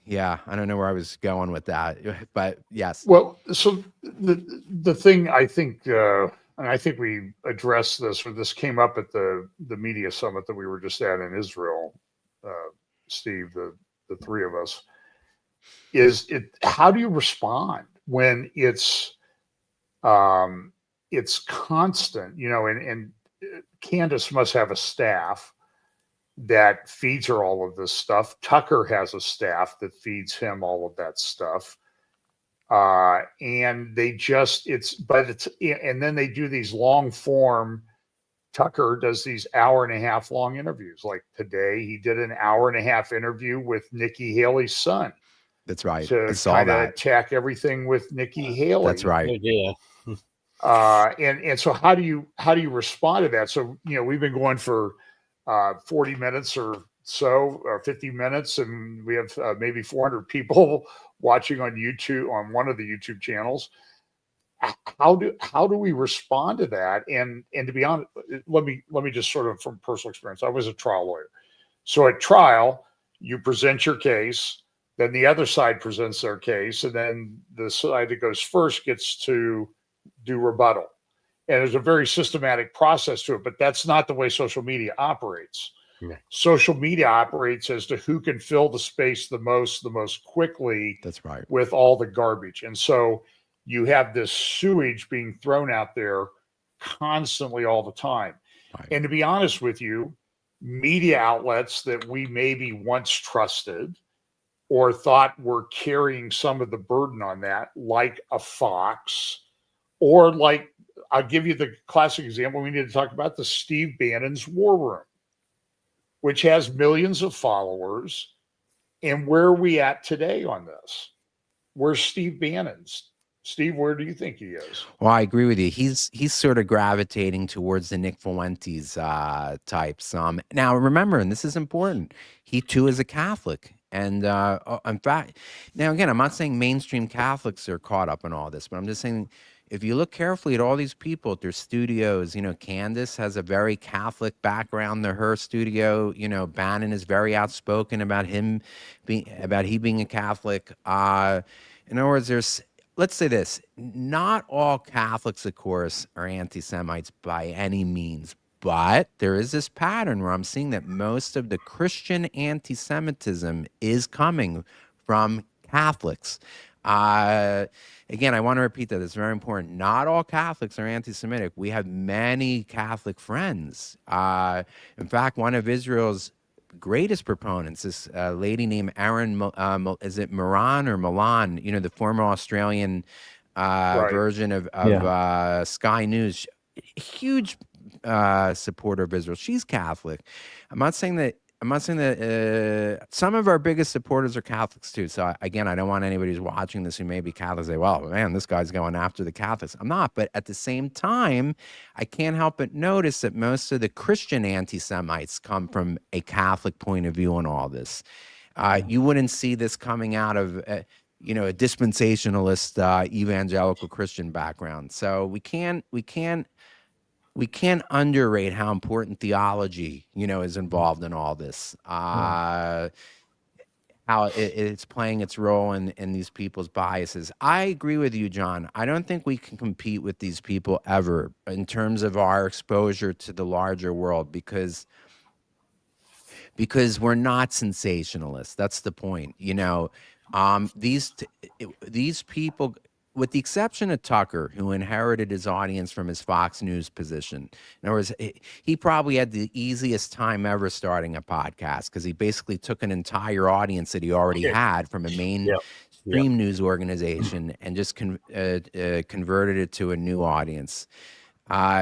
yeah, I don't know where I was going with that, but yes. Well, so the thing I think, and I think we addressed this, or this came up at the media summit that we were just at in Israel, Steve, the three of us, is how do you respond when it's constant, and Candace must have a staff that feeds her all of this stuff. Tucker has a staff that feeds him all of that stuff. And they just, and then they do these long form. Tucker does these hour-and-a-half long interviews. Like today, he did an hour-and-a-half interview with Nikki Haley's son. That's right. To kind of attack everything with Nikki Haley. That's right. Yeah. And so how do you respond to that? So, we've been going for 40 minutes or so, or 50 minutes, and we have maybe 400 people watching on YouTube, on one of the YouTube channels. How do we respond to that? And to be honest, let me just sort of, from personal experience, I was a trial lawyer. So at trial, you present your case, then the other side presents their case, and then the side that goes first gets to do rebuttal. And there's a very systematic process to it, but that's not the way social media operates. Yeah. Social media operates as to who can fill the space the most quickly. That's right. With all the garbage. And so you have this sewage being thrown out there constantly all the time. Right. And to be honest with you, media outlets that we maybe once trusted or thought were carrying some of the burden on that, like a Fox, or like, I'll give you the classic example. We need to talk about the Steve Bannon's War Room, which has millions of followers. And where are we at today on this? Where's Steve Bannon's? Steve, where do you think he is? Well, I agree with you. He's sort of gravitating towards the Nick Fuentes types. Now, remember, and this is important, he too is a Catholic. And in fact, now again, I'm not saying mainstream Catholics are caught up in all this, but I'm just saying, if you look carefully at all these people at their studios, Candace has a very Catholic background to her studio. Bannon is very outspoken about he being a Catholic. In other words, let's say this, not all Catholics, of course, are anti-Semites by any means, but there is this pattern where I'm seeing that most of the Christian anti-Semitism is coming from Catholics. Again, I want to repeat that. It's very important. Not all Catholics are anti-Semitic. We have many Catholic friends. In fact, one of Israel's greatest proponents, this lady named Erin, is it Moran or Milan? The former Australian version of Sky News. Huge supporter of Israel. She's Catholic. I'm not saying that some of our biggest supporters are Catholics too. So again, I don't want anybody who's watching this who may be Catholic to say, well, man, this guy's going after the Catholics. I'm not. But at the same time, I can't help but notice that most of the Christian anti-Semites come from a Catholic point of view on all this. You wouldn't see this coming out of a dispensationalist evangelical Christian background. So we can't underrate how important theology, is involved in all this. How it's playing its role in these people's biases. I agree with you, John. I don't think we can compete with these people ever in terms of our exposure to the larger world because we're not sensationalists. That's the point. These people, with the exception of Tucker, who inherited his audience from his Fox News position. In other words, he probably had the easiest time ever starting a podcast because he basically took an entire audience that he already had from a mainstream news organization and just converted it to a new audience.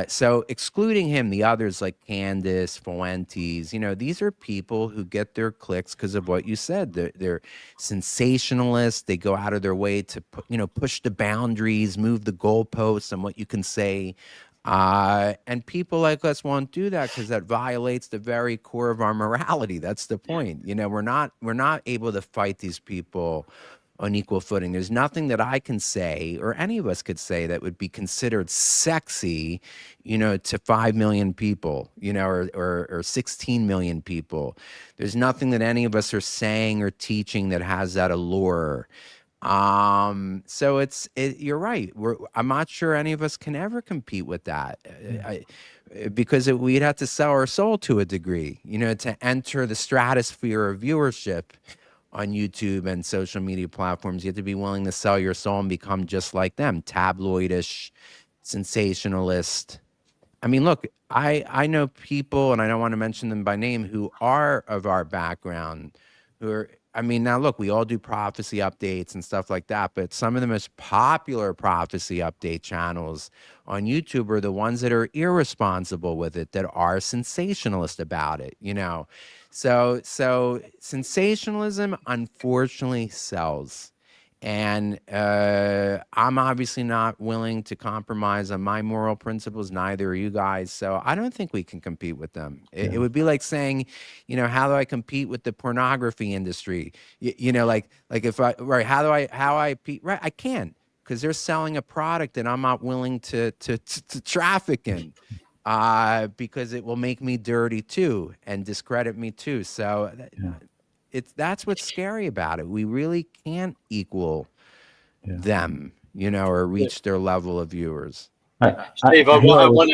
So excluding him, the others like Candace, Fuentes, these are people who get their clicks because of what you said. They're sensationalists. They go out of their way to, push the boundaries, move the goalposts on what you can say. And people like us won't do that because that violates the very core of our morality. That's the point. We're not able to fight these people on equal footing. There's nothing that I can say or any of us could say that would be considered sexy, to 5 million people, or 16 million people. There's nothing that any of us are saying or teaching that has that allure. So you're right. I'm not sure any of us can ever compete with that. Because we'd have to sell our soul to a degree, to enter the stratosphere of viewership on YouTube and social media platforms. You have to be willing to sell your soul and become just like them, tabloidish, sensationalist. I mean, look, I know people, and I don't want to mention them by name, who are of our background, now look, we all do prophecy updates and stuff like that, but some of the most popular prophecy update channels on YouTube are the ones that are irresponsible with it, that are sensationalist about it, So sensationalism unfortunately sells. And I'm obviously not willing to compromise on my moral principles. Neither are you guys. So I don't think we can compete with them. It would be like saying, how do I compete with the pornography industry? Like if how do I compete? Right, I can't, because they're selling a product that I'm not willing to traffic in. Because it will make me dirty too and discredit me too. So that's what's scary about it. We really can't equal them, or reach their level of viewers. Steve, I want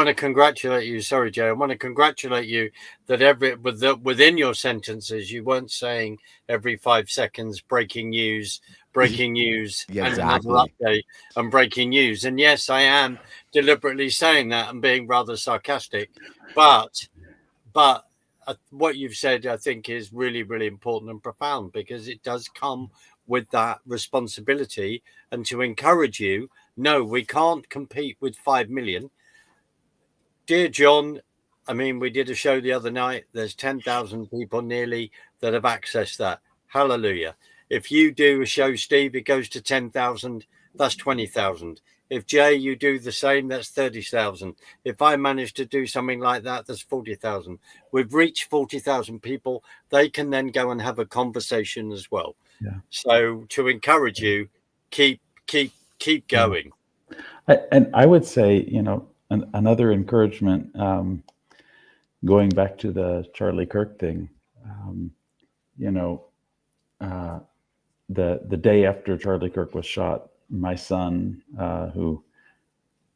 to congratulate you. Sorry, Jay. I want to congratulate you that within your sentences, you weren't saying every 5 seconds breaking news, Yeah, and another update and breaking news. And yes, I am deliberately saying that and being rather sarcastic, but what you've said, I think, is really, really important and profound, because it does come with that responsibility, and to encourage you. No, we can't compete with 5 million. Dear John, we did a show the other night. There's 10,000 people nearly that have accessed that. Hallelujah. If you do a show, Steve, it goes to 10,000. That's 20,000. If Jay, you do the same, that's 30,000. If I manage to do something like that, that's 40,000. We've reached 40,000 people. They can then go and have a conversation as well. Yeah. So to encourage you, keep going. And I would say, another encouragement, going back to the Charlie Kirk thing, the day after Charlie Kirk was shot, my son, who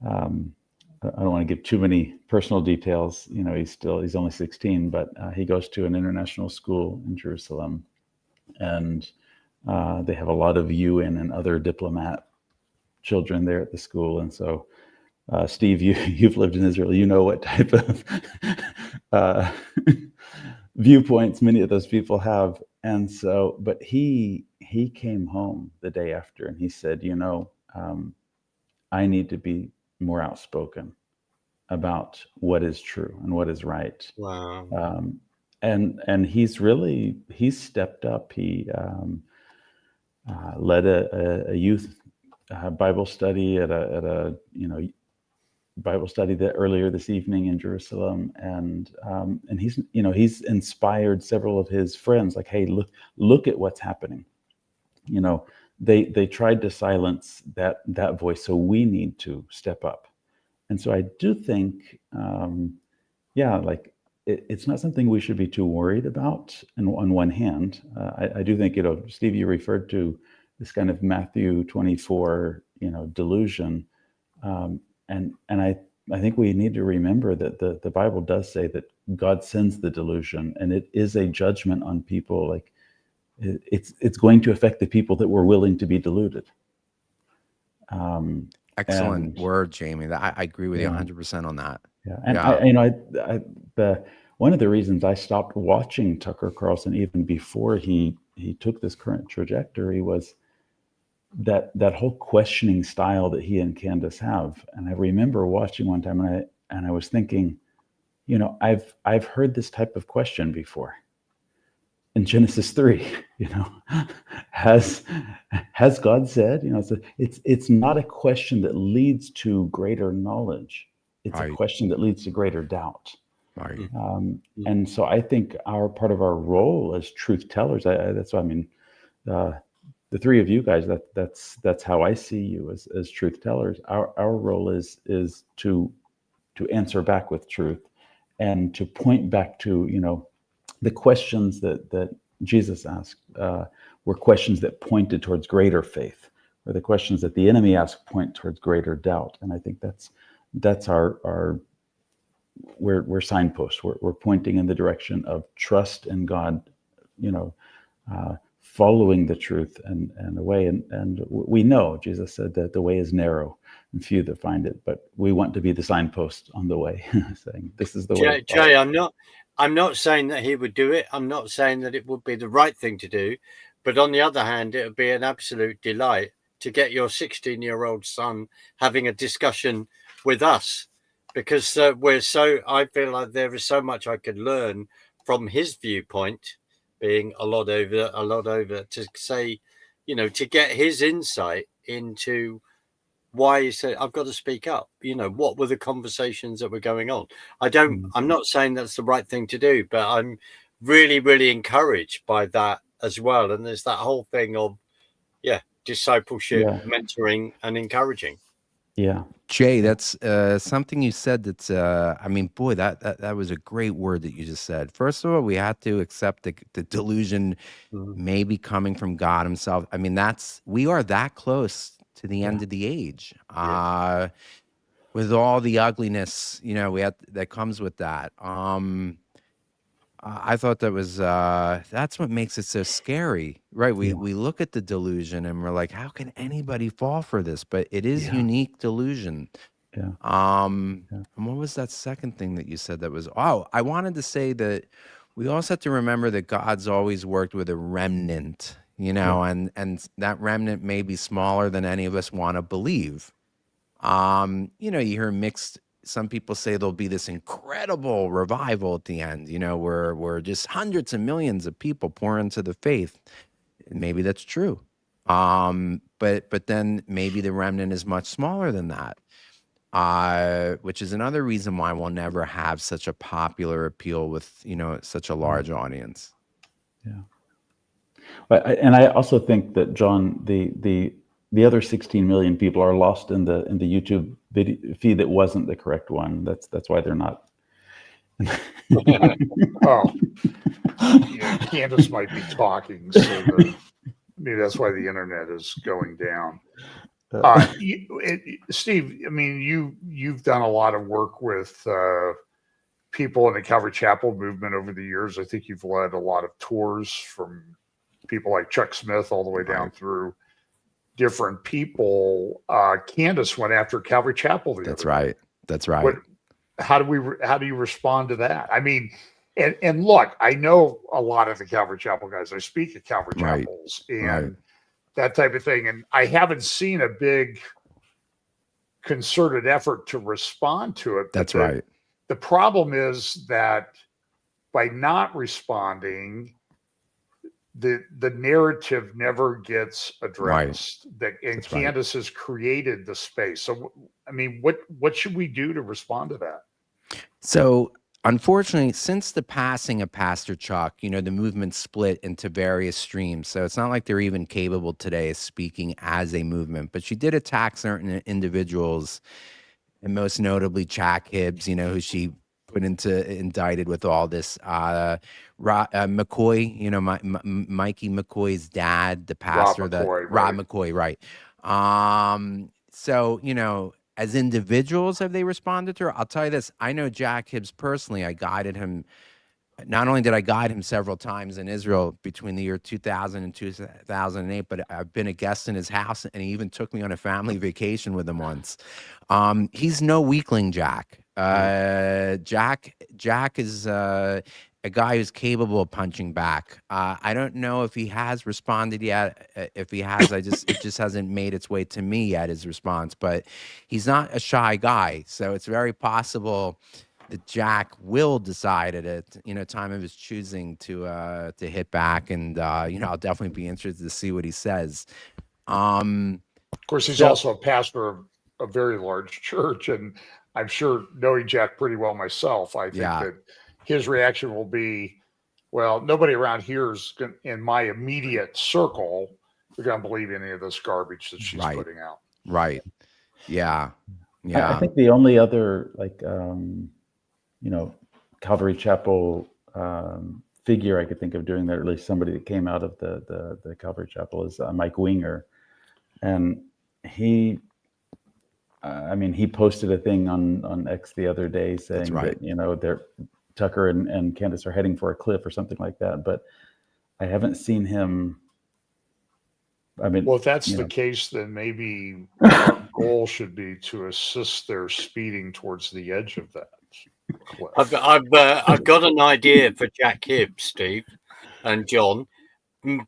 I don't want to give too many personal details, he's only 16, but he goes to an international school in Jerusalem, and they have a lot of UN and other diplomat children there at the school. And so Steve, you've lived in Israel, what type of viewpoints many of those people have. And so, but he came home the day after, and he said, I need to be more outspoken about what is true and what is right. Wow. And he's stepped up. He led a youth Bible study at a Bible study earlier this evening in Jerusalem, and he's inspired several of his friends, like, hey, look at what's happening. They tried to silence that voice, so we need to step up. And so I do think, it's not something we should be too worried about. And on one hand, I do think, Steve, you referred to this kind of Matthew 24, delusion. And I think we need to remember that the Bible does say that God sends the delusion, and it is a judgment on people. Like it's going to affect the people that were willing to be deluded. Excellent word, Jamie. I agree with you 100% on that. Yeah, and one of the reasons I stopped watching Tucker Carlson even before he took this current trajectory was that whole questioning style that he and Candace have. And I remember watching one time, and I was thinking, I've heard this type of question before. In Genesis 3, has God said? It's not a question that leads to greater knowledge. It's a question that leads to greater doubt. Right. And so I think part of our role as truth tellers, that's what the three of you guys, that's how I see you as truth tellers. Our role is to answer back with truth, and to point back to the questions that Jesus asked were questions that pointed towards greater faith, or the questions that the enemy asked point towards greater doubt. And I think that's our we're signposts. We're pointing in the direction of trust in God, following the truth and the way. And we know Jesus said that the way is narrow and few that find it, but we want to be the signpost on the way, saying this is the way. Jay, I'm not saying that he would do it. I'm not saying that it would be the right thing to do, but on the other hand, it would be an absolute delight to get your 16-year-old son having a discussion with us, because I feel like there is so much I could learn from his viewpoint, being a lot over to say, to get his insight into why he said, I've got to speak up. What were the conversations that were going on? I'm not saying that's the right thing to do, but I'm really, really encouraged by that as well. And there's that whole thing of, discipleship, mentoring, and encouraging. Yeah. Jay, that's something you said that's, boy, that was a great word that you just said. First of all, we have to accept the delusion maybe coming from God himself. We are that close to the end of the age, with all the ugliness, that comes with that. I thought that was that's what makes it so scary, right? We look at the delusion and we're like, how can anybody fall for this? But it is unique delusion. Yeah. And what was that second thing that you said that was? Oh, I wanted to say that we also have to remember that God's always worked with a remnant, and that remnant may be smaller than any of us want to believe. You hear mixed. Some people say there'll be this incredible revival at the end, where just hundreds of millions of people pour into the faith. Maybe that's true. But then maybe the remnant is much smaller than that, which is another reason why we'll never have such a popular appeal with, such a large audience. Yeah. And I also think that, John, the other 16 million people are lost in the YouTube feed that wasn't the correct one. That's why they're not. Oh, Candace might be talking, so maybe that's why the internet is going down. Steve, you've done a lot of work with people in the Calvary Chapel movement over the years. I think you've led a lot of tours from people like Chuck Smith all the way down through different people. Candace went after Calvary Chapel. That's right. How do you respond to that? And look, I know a lot of the Calvary Chapel guys. I speak at Calvary Chapels and that type of thing. And I haven't seen a big concerted effort to respond to it. That's right. The problem is that by not responding, the narrative never gets addressed. Candace has created the space. So, what should we do to respond to that? So, unfortunately, since the passing of Pastor Chuck, the movement split into various streams. So it's not like they're even capable today of speaking as a movement. But she did attack certain individuals, and most notably Jack Hibbs, who she put indicted with all this. McCoy, Mikey McCoy's dad, the pastor, Rob McCoy, right? So, as individuals, have they responded to her? I'll tell you this. I know Jack Hibbs personally. I guided him. Not only did I guide him several times in Israel between the year 2000 and 2008, but I've been a guest in his house, and he even took me on a family vacation with him once. He's no weakling, Jack. Jack is a guy who's capable of punching back. I don't know if he has responded yet. If he has, it just hasn't made its way to me yet, his response. But he's not a shy guy, so it's very possible that Jack will decide at a time of his choosing to hit back, and I'll definitely be interested to see what he says. Of course, he's also a pastor of a very large church, and I'm sure, knowing Jack pretty well myself, I think that his reaction will be, well, nobody around here is in my immediate circle they're going to believe any of this garbage that she's Right. putting out. Right. Yeah. Yeah. I think the only other Calvary Chapel figure I could think of doing that, or at least somebody that came out of the Calvary Chapel, is Mike Winger, and he posted a thing on X the other day saying that they're Tucker and Candace are heading for a cliff or something like that, but I haven't seen him. I mean, well, if that's the case, then maybe our goal should be to assist their speeding towards the edge of that cliff. I've got an idea for Jack Hibbs, Steve and John.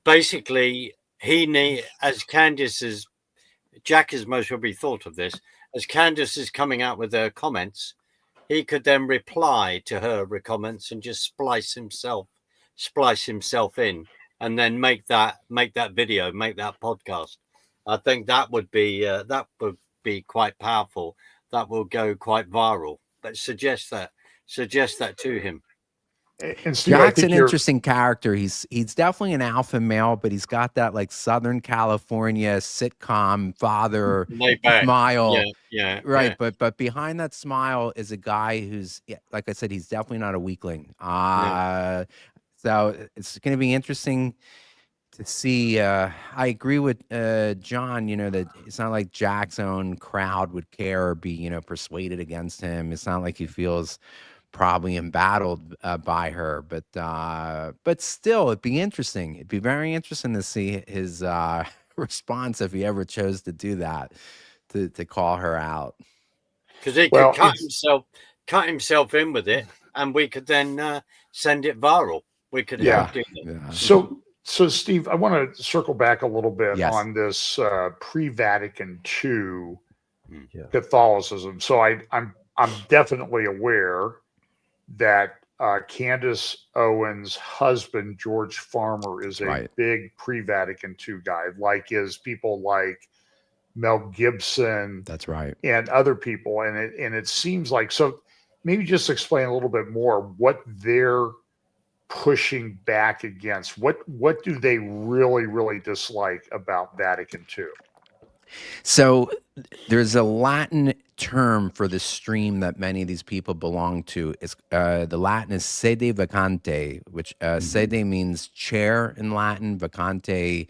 Basically, as Candace Jack has most probably thought of this, as Candace is coming out with her comments, he could then reply to her comments and just splice himself in, and then make that video, make that podcast. I think that would be quite powerful. That will go quite viral. But suggest that to him. And Steve, Jack's an interesting character. He's definitely an alpha male, but he's got that like Southern California sitcom father smile. Yeah. Right. Yeah. But behind that smile is a guy who's, like I said, he's definitely not a weakling. So it's going to be interesting to see. I agree with John, that it's not like Jack's own crowd would care or be, persuaded against him. It's not like he feels probably embattled by her, but still, it'd be interesting. It'd be very interesting to see his response if he ever chose to do that, to call her out. Because he could cut himself in with it, and we could then send it viral. We could help do that. Yeah. So Steve, I want to circle back a little bit on this pre-Vatican II Catholicism. So I'm definitely aware that Candace Owens' husband, George Farmer, is a big pre-Vatican II guy, like is people like Mel Gibson. That's right. And other people. And it seems like, so maybe just explain a little bit more what they're pushing back against. What do they really, really dislike about Vatican II? So there's a Latin term for the stream that many of these people belong to. It's the Latin is sede vacante, which sede means chair in Latin, vacante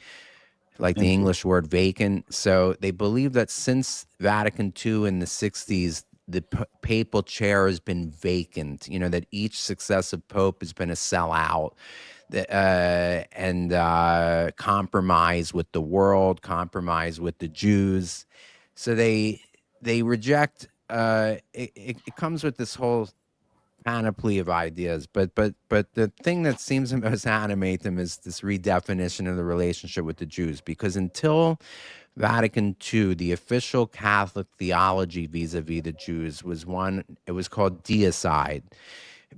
like the English word vacant. So they believe that since Vatican II in the 60s, the papal chair has been vacant, that each successive pope has been a sellout, and compromise with the world, compromise with the Jews. So they reject, it comes with this whole panoply of ideas, but the thing that seems to most animate them is this redefinition of the relationship with the Jews, because until Vatican II, the official Catholic theology vis-a-vis the Jews was called deicide.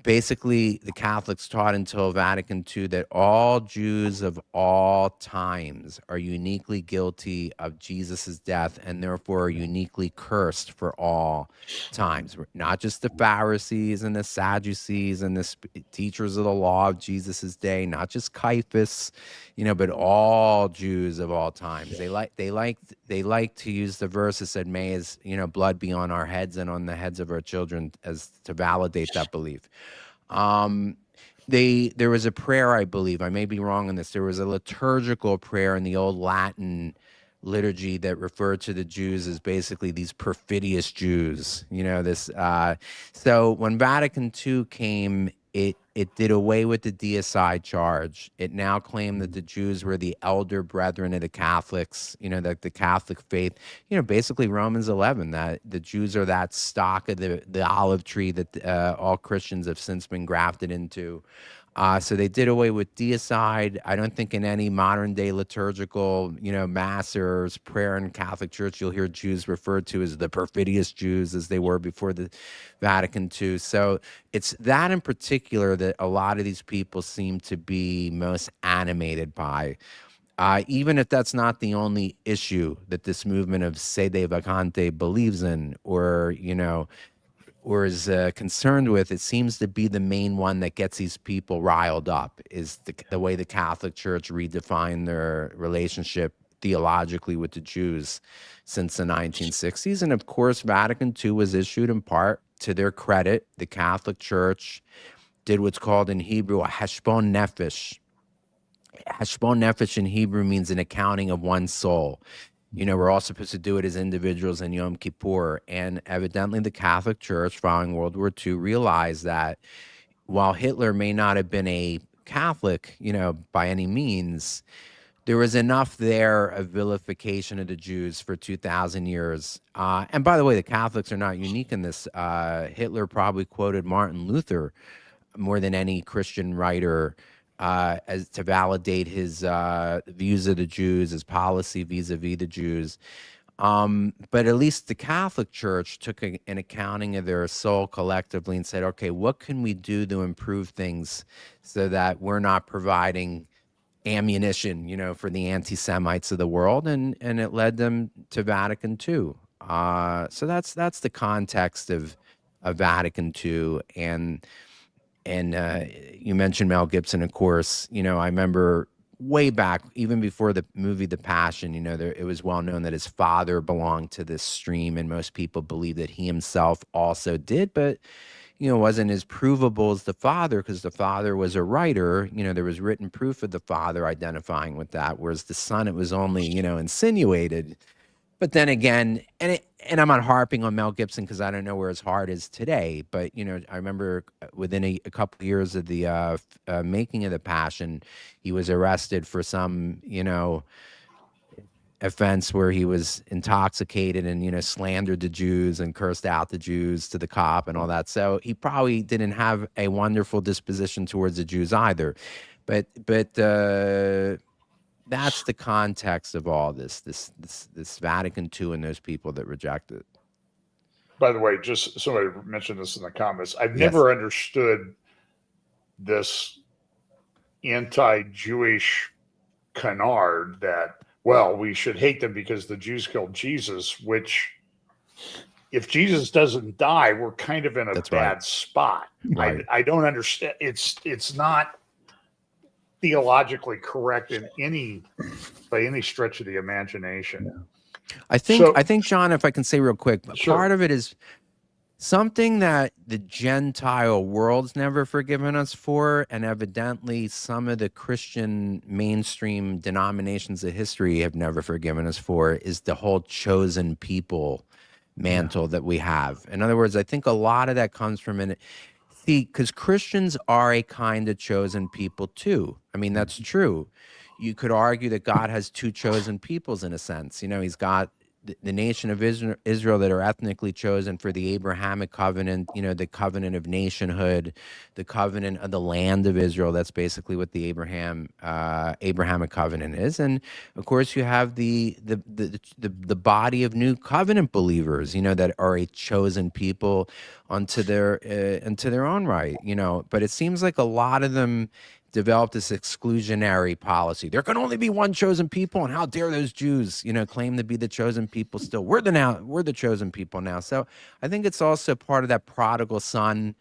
Basically, the Catholics taught until Vatican II that all Jews of all times are uniquely guilty of Jesus's death and therefore are uniquely cursed for all times. Not just the Pharisees and the Sadducees and the teachers of the law of Jesus's day, not just Caiaphas, but all Jews of all times. They like to use the verse that said, "May his blood be on our heads and on the heads of our children," as to validate that belief. There was a prayer, I believe, I may be wrong on this, there was a liturgical prayer in the old Latin liturgy that referred to the Jews as basically these perfidious Jews, so when Vatican II came, it did away with the deicide charge. It now claimed that the Jews were the elder brethren of the Catholics, that the Catholic faith, basically Romans 11, that the Jews are that stock of the olive tree that all Christians have since been grafted into. So they did away with deicide. I don't think in any modern day liturgical, mass or prayer in Catholic Church, you'll hear Jews referred to as the perfidious Jews as they were before the Vatican II. So it's that in particular that a lot of these people seem to be most animated by. Even if that's not the only issue that this movement of sede vacante believes in, or is concerned with, it seems to be the main one that gets these people riled up, is the way the Catholic Church redefined their relationship theologically with the Jews since the 1960s. And of course, Vatican II was issued in part to their credit. The Catholic Church did what's called in Hebrew a heshbon nefesh. Heshbon nefesh in Hebrew means an accounting of one's soul. You know, we're all supposed to do it as individuals in Yom Kippur. And evidently the Catholic Church following World War II realized that while Hitler may not have been a Catholic, you know, by any means, there was enough there of vilification of the Jews for 2,000 years. And by the way, the Catholics are not unique in this. Hitler probably quoted Martin Luther more than any Christian writer as to validate his views of the Jews, his policy vis-a-vis the Jews. But at least the Catholic Church took an accounting of their soul collectively and said, okay, what can we do to improve things so that we're not providing ammunition, you know, for the anti-Semites of the world? And it led them to Vatican II. So that's the context of Vatican II. And you mentioned Mel Gibson, of course. You know, I remember way back, even before the movie The Passion, you know, it was well known that his father belonged to this stream, and most people believe that he himself also did, but, you know, wasn't as provable as the father because the father was a writer. You know, there was written proof of the father identifying with that, whereas the son, it was only, you know, insinuated. But then again, and I'm not harping on Mel Gibson because I don't know where his heart is today. But, you know, I remember within a couple of years of the making of The Passion, he was arrested for some, you know, offense where he was intoxicated and, you know, slandered the Jews and cursed out the Jews to the cop and all that. So he probably didn't have a wonderful disposition towards the Jews either. But that's the context of all this Vatican II and those people that reject it. By the way, just somebody mentioned this in the comments. I've Yes. never understood this anti-Jewish canard that, well, we should hate them because the Jews killed Jesus, which if Jesus doesn't die, we're kind of in a That's bad right. spot. Right. I don't understand. It's not theologically correct by any stretch of the imagination. Yeah. I think, John, if I can say real quick, Sure. part of it is something that the Gentile world's never forgiven us for, and evidently some of the Christian mainstream denominations of history have never forgiven us for, is the whole chosen people mantle that we have. In other words, I think a lot of that comes from because Christians are a kind of chosen people too. I mean, that's true. You could argue that God has two chosen peoples in a sense. You know, he's got the nation of Israel that are ethnically chosen for the Abrahamic covenant, you know, the covenant of nationhood, the covenant of the land of Israel. That's basically what the Abrahamic covenant is. And of course, you have the body of new covenant believers, you know, that are a chosen people unto their own right, you know. But it seems like a lot of them developed this exclusionary policy. There can only be one chosen people, and how dare those Jews, you know, claim to be the chosen people still. We're the chosen people now. So I think it's also part of that prodigal son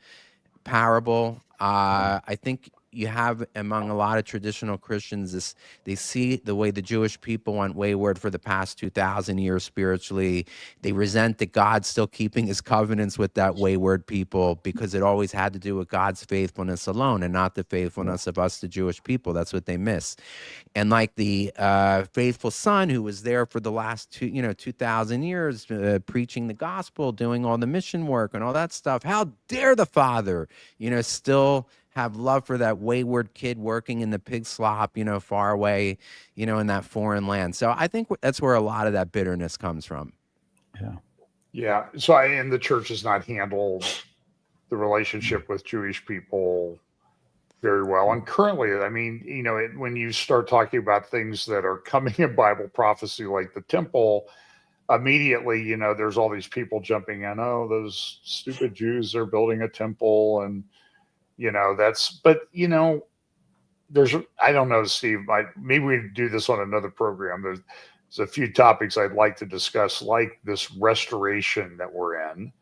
parable. I think you have among a lot of traditional Christians this, they see the way the Jewish people went wayward for the past 2,000 years spiritually. They resent that God's still keeping his covenants with that wayward people because it always had to do with God's faithfulness alone and not the faithfulness of us, the Jewish people. That's what they miss. And like the faithful son who was there for the last 2,000 years, preaching the gospel, doing all the mission work and all that stuff. How dare the father, you know, still have love for that wayward kid working in the pig slop, you know, far away, you know, in that foreign land. So I think that's where a lot of that bitterness comes from. Yeah. Yeah. So and the church has not handled the relationship with Jewish people very well. And currently, I mean, you know, when you start talking about things that are coming in Bible prophecy, like the temple, immediately, you know, there's all these people jumping in. Oh, those stupid Jews are building a temple. And, you know, but, you know, I don't know, Steve, maybe we do this on another program. There's a few topics I'd like to discuss, like this restoration that we're in,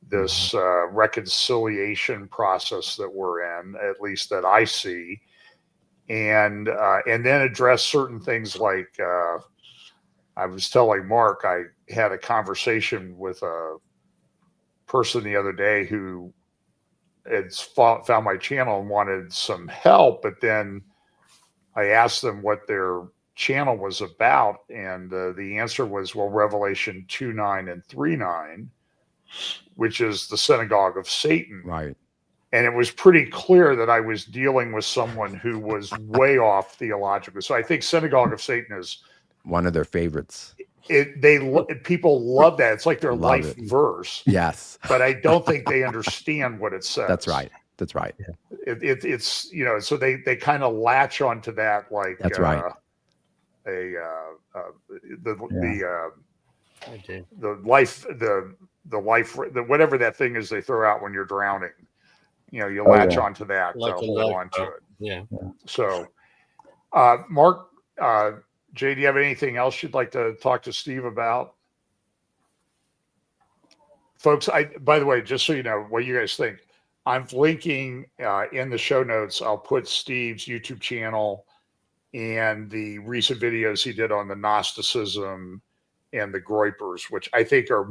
this reconciliation process that we're in, at least that I see, and then address certain things like I was telling Mark, I had a conversation with a person the other day who had found my channel and wanted some help, but then I asked them what their channel was about, and the answer was, well, Revelation 2:9 and 3:9, which is the synagogue of Satan. Right. And it was pretty clear that I was dealing with someone who was way off theologically. So I think synagogue of Satan is one of their favorites. People love that. It's like their Love life it. verse. Yes. But I don't think they understand what it says. That's right. That's right. It's so they kind of latch onto that like that's right. Whatever that thing is they throw out when you're drowning. You latch onto that like to hold on to it. Yeah. So, Mark, Jay, do you have anything else you'd like to talk to Steve about? Folks, by the way, just so you know what you guys think, I'm linking in the show notes. I'll put Steve's YouTube channel and the recent videos he did on the Gnosticism and the Groypers, which I think are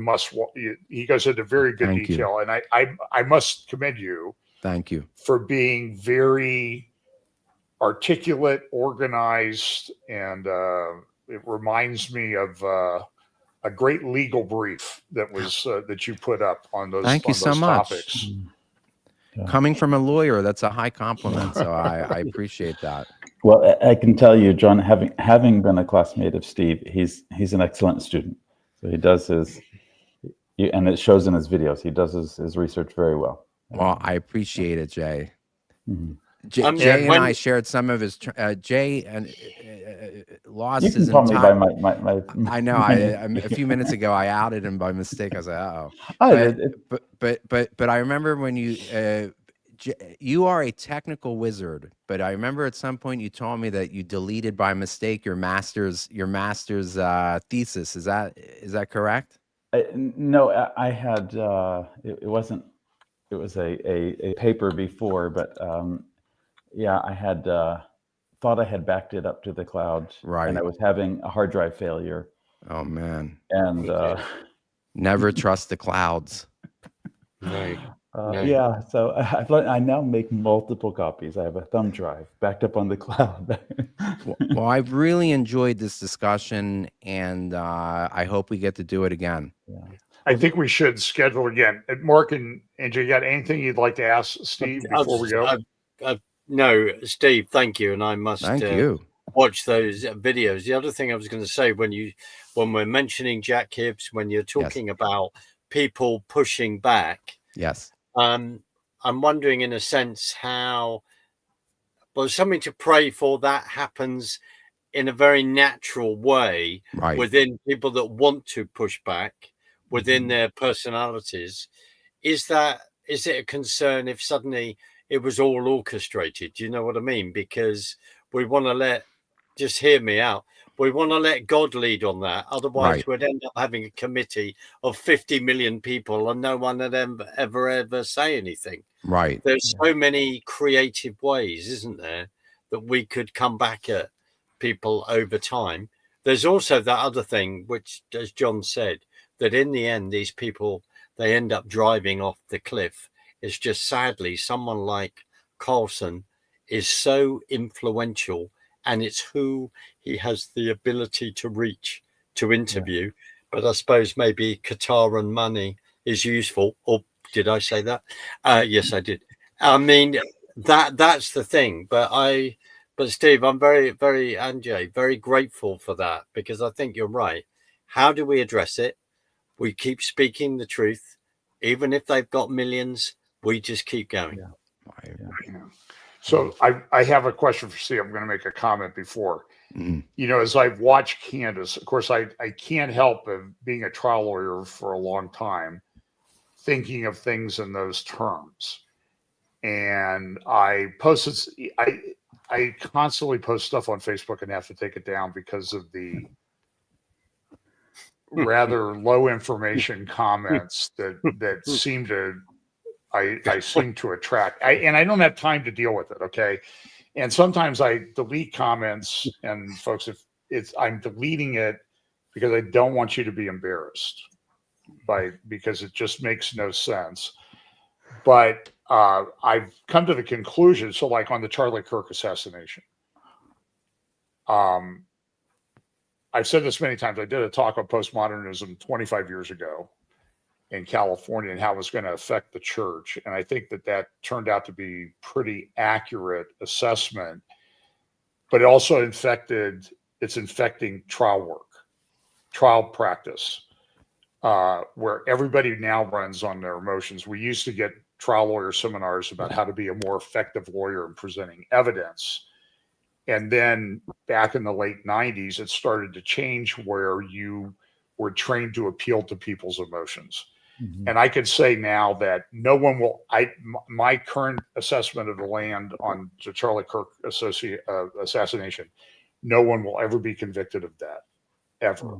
he goes into very good detail. And I must commend you. Thank you for being very articulate, organized, and it reminds me of a great legal brief that was that you put up on those. Thank you so much. Topics. Yeah. Coming from a lawyer, that's a high compliment. So I appreciate that. Well, I can tell you, John, having been a classmate of Steve, he's an excellent student. So he does and it shows in his videos. He does his research very well. Well, I appreciate it, Jay. Mm-hmm. Jay and I shared some of his. Jay and lost you can his call entire. me by my I know. A few minutes ago, I outed him by mistake. I was like, but I remember when you are a technical wizard. But I remember at some point you told me that you deleted by mistake your master's thesis. Is that correct? No, I had it wasn't. It was a paper before, but yeah, I had thought I had backed it up to the cloud, right? And I was having a hard drive failure. Oh man! And never trust the clouds. Right. Yeah, so I now make multiple copies. I have a thumb drive backed up on the cloud. Well, I've really enjoyed this discussion, and I hope we get to do it again. Yeah. I think we should schedule again. Mark and Jay, you got anything you'd like to ask Steve before we go? No, Steve, thank you. And I must thank you. Watch those videos. The other thing I was going to say, when we're mentioning Jack Hibbs, when you're talking about people pushing back, yes, I'm wondering in a sense how, well, something to pray for that happens in a very natural way within people that want to push back within their personalities. Is it a concern if suddenly it was all orchestrated? Do you know what I mean? Because we want to just hear me out. We want to let God lead on that. Otherwise, we'd end up having a committee of 50 million people and no one would ever say anything. Right. There's so many creative ways, isn't there, that we could come back at people over time. There's also that other thing, which, as John said, that in the end, these people, they end up driving off the cliff. It's just sadly, someone like Carlson is so influential, and it's who he has the ability to reach, to interview. But I suppose maybe Qatar and money is useful. Or did I say that? Yes, I did. I mean, that's the thing. But Steve, I'm very, very, and Jay, very grateful for that, because I think you're right. How do we address it? We keep speaking the truth. Even if they've got millions, we just keep going. So I have a question for Steve. I'm going to make a comment before. As I've watched Candace, of course, I can't help being a trial lawyer for a long time, thinking of things in those terms. And I constantly post stuff on Facebook and have to take it down because of the rather low information comments that seem to I seem to attract. And I don't have time to deal with it. Okay. And sometimes I delete comments, and folks, if I'm deleting it because I don't want you to be embarrassed because it just makes no sense. But I've come to the conclusion. So, like on the Charlie Kirk assassination, I've said this many times. I did a talk on postmodernism 25 years ago in California and how it was going to affect the church. And I think that turned out to be pretty accurate assessment, but it also it's infecting trial work, trial practice, where everybody now runs on their emotions. We used to get trial lawyer seminars about how to be a more effective lawyer in presenting evidence. And then back in the late 90s, it started to change where you were trained to appeal to people's emotions. Mm-hmm. And I could say now that no one will, my current assessment of the land on the Charlie Kirk assassination, no one will ever be convicted of that, ever. Mm-hmm.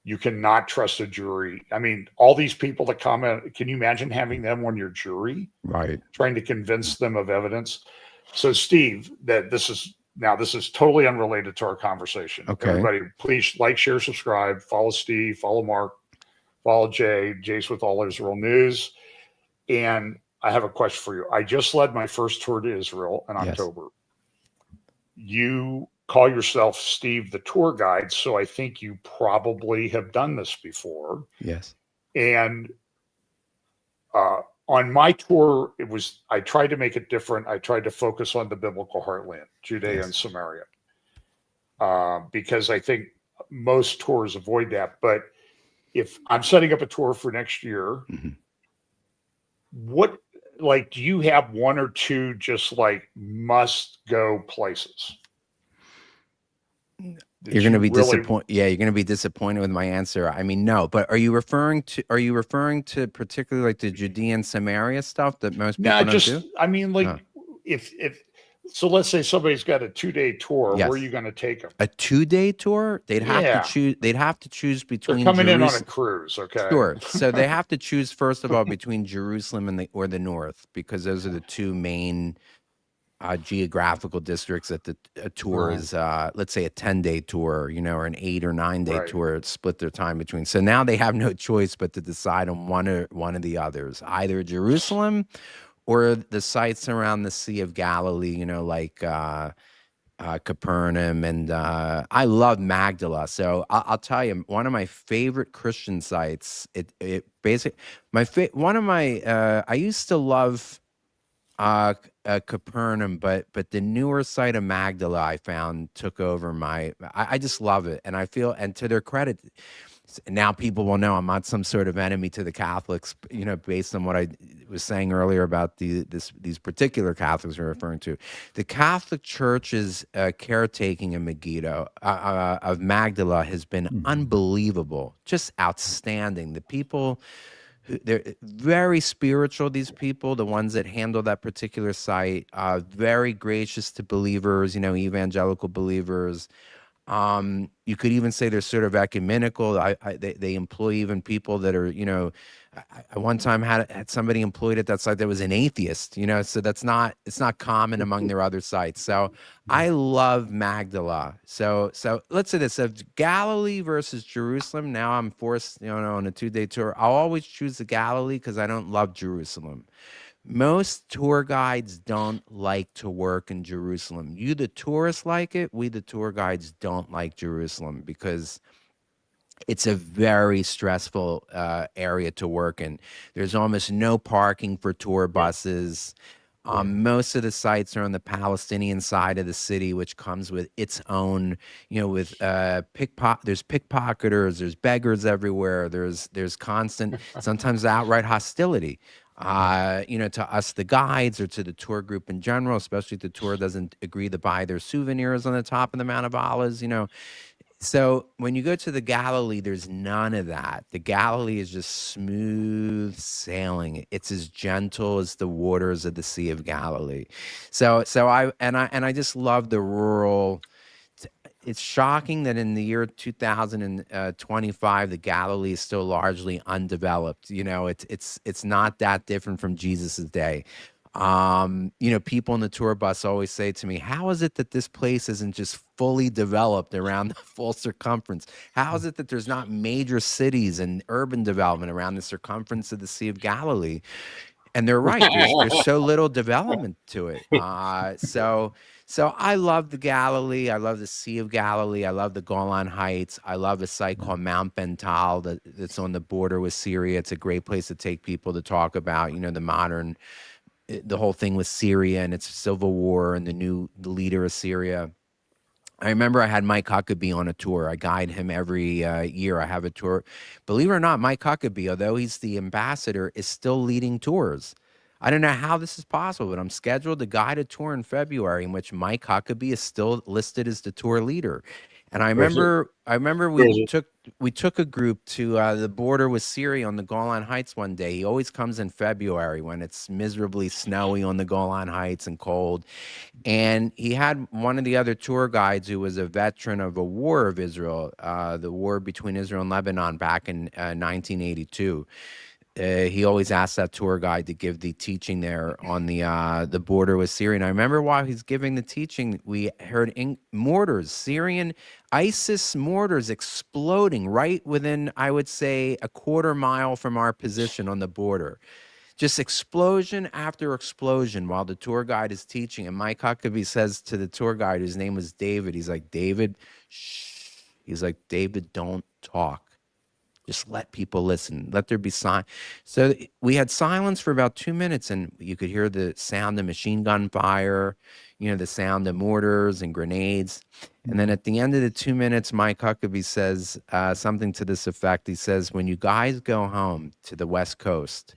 You cannot trust a jury. I mean, all these people that comment, can you imagine having them on your jury? Right. Trying to convince them of evidence. So, Steve, this is totally unrelated to our conversation. Okay. Everybody, please like, share, subscribe, follow Steve, follow Mark, follow Jace with All Israel News. And I have a question for you. I just led my first tour to Israel in October. You call yourself Steve the tour guide, so I think you probably have done this before. Yes. And on my tour, I tried to make it different. I tried to focus on the biblical heartland, Judea and Samaria, because I think most tours avoid that. But if I'm setting up a tour for next year, do you have one or two just like must go places? You're going to be disappointed. Yeah, you're going to be disappointed with my answer. I mean, no, but are you referring to particularly like the Judea and Samaria stuff that most people don't do? I mean, like so let's say somebody's got a 2-day tour. Yes. Where are you going to take them? A 2-day tour? They'd have to choose. They'd have to choose between. They're coming in on a cruise, okay? Sure. So they have to choose first of all between Jerusalem and the north, because those are the two main geographical districts that the tour is. Let's say a 10-day tour, or an 8 or 9-day tour. Split their time between. So now they have no choice but to decide on one of the others, either Jerusalem or the sites around the Sea of Galilee, like Capernaum, and I love Magdala. So I'll tell you, one of my favorite Christian sites. I used to love Capernaum, but the newer site of Magdala I found took over I just love it, and I feel, and to their credit, now people will know I'm not some sort of enemy to the Catholics, based on what I was saying earlier about these particular Catholics we're referring to. The Catholic Church's caretaking in Megiddo of Magdala has been unbelievable, just outstanding. The people, they're very spiritual, these people, the ones that handle that particular site, very gracious to believers, evangelical believers. You could even say they're sort of ecumenical. They employ even people that are, I one time had somebody employed at that site that was an atheist, so it's not common among their other sites. So I love Magdala. So let's say this, of Galilee versus Jerusalem. Now I'm forced, on a 2-day tour, I'll always choose the Galilee because I don't love Jerusalem. Most tour guides don't like to work in Jerusalem. You, the tourists, like it. We, the tour guides, don't like Jerusalem because it's a very stressful area to work in. There's almost no parking for tour buses. Most of the sites are on the Palestinian side of the city, which comes with its own, with there's pickpocketers, there's beggars everywhere. There's constant, sometimes outright hostility. To us, the guides, or to the tour group in general, especially if the tour doesn't agree to buy their souvenirs on the top of the Mount of Olives, So when you go to the Galilee, there's none of that. The Galilee is just smooth sailing. It's as gentle as the waters of the Sea of Galilee. So I just love the rural. It's shocking that in the year 2025, the Galilee is still largely undeveloped. It's not that different from Jesus's day. People in the tour bus always say to me, how is it that this place isn't just fully developed around the full circumference? How is it that there's not major cities and urban development around the circumference of the Sea of Galilee? And they're right. There's so little development to it. So I love the Galilee. I love the Sea of Galilee. I love the Golan Heights. I love a site called Mount Ben-Tal that's on the border with Syria. It's a great place to take people to talk about, the whole thing with Syria and its civil war and the leader of Syria. I remember I had Mike Huckabee on a tour. I guide him every year. I have a tour. Believe it or not, Mike Huckabee, although he's the ambassador, is still leading tours. I don't know how this is possible, but I'm scheduled to guide a tour in February in which Mike Huckabee is still listed as the tour leader. And I remember we took a group to the border with Syria on the Golan Heights one day. He always comes in February when it's miserably snowy on the Golan Heights and cold. And he had one of the other tour guides who was a veteran of a war of Israel, the war between Israel and Lebanon back in 1982. He always asked that tour guide to give the teaching there on the border with Syria. And I remember while he's giving the teaching, we heard mortars, Syrian ISIS mortars exploding right within, I would say, a quarter mile from our position on the border. Just explosion after explosion while the tour guide is teaching. And Mike Huckabee says to the tour guide, whose name was David, he's like, David, shh. He's like, David, don't talk. Just let people listen. Let there be silence. So we had silence for about 2 minutes, and you could hear the sound of machine gun fire, the sound of mortars and grenades. And then at the end of the 2 minutes, Mike Huckabee says something to this effect. He says, when you guys go home to the West Coast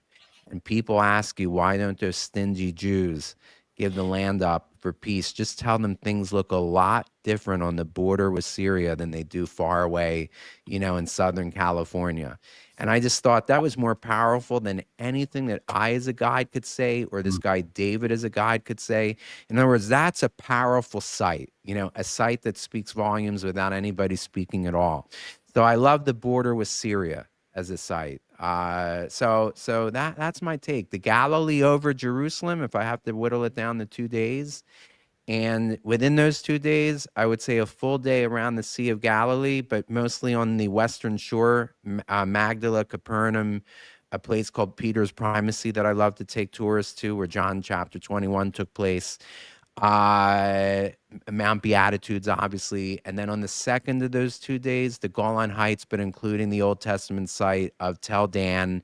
and people ask you, why don't those stingy Jews give the land up for peace, just tell them things look a lot different on the border with Syria than they do far away, in Southern California. And I just thought that was more powerful than anything that I as a guide could say, or this guy David as a guide could say. In other words, that's a powerful site, a site that speaks volumes without anybody speaking at all. So I love the border with Syria as a site. So that's my take. The Galilee over Jerusalem, if I have to whittle it down to 2 days. And within those 2 days, I would say a full day around the Sea of Galilee, but mostly on the western shore, Magdala, Capernaum, a place called Peter's Primacy that I love to take tourists to, where John chapter 21 took place. Mount Beatitudes, obviously. And then on the second of those 2 days, the Golan Heights, but including the Old Testament site of Tel Dan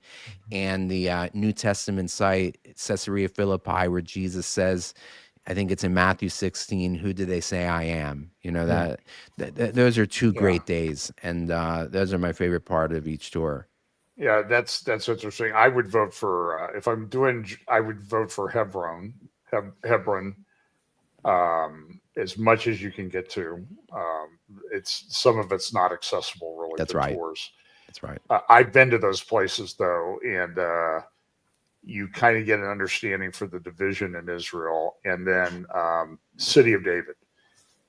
and the New Testament site, Caesarea Philippi, where Jesus says, I think it's in Matthew 16, who do they say I am? Those are two great days. And those are my favorite part of each tour. Yeah, that's interesting. I would vote for, if I'm doing, I would vote for Hebron, as much as you can get to. Some of it's not accessible really. That's for right. Tours. That's right. I've been to those places though, and you kind of get an understanding for the division in Israel, and then City of David.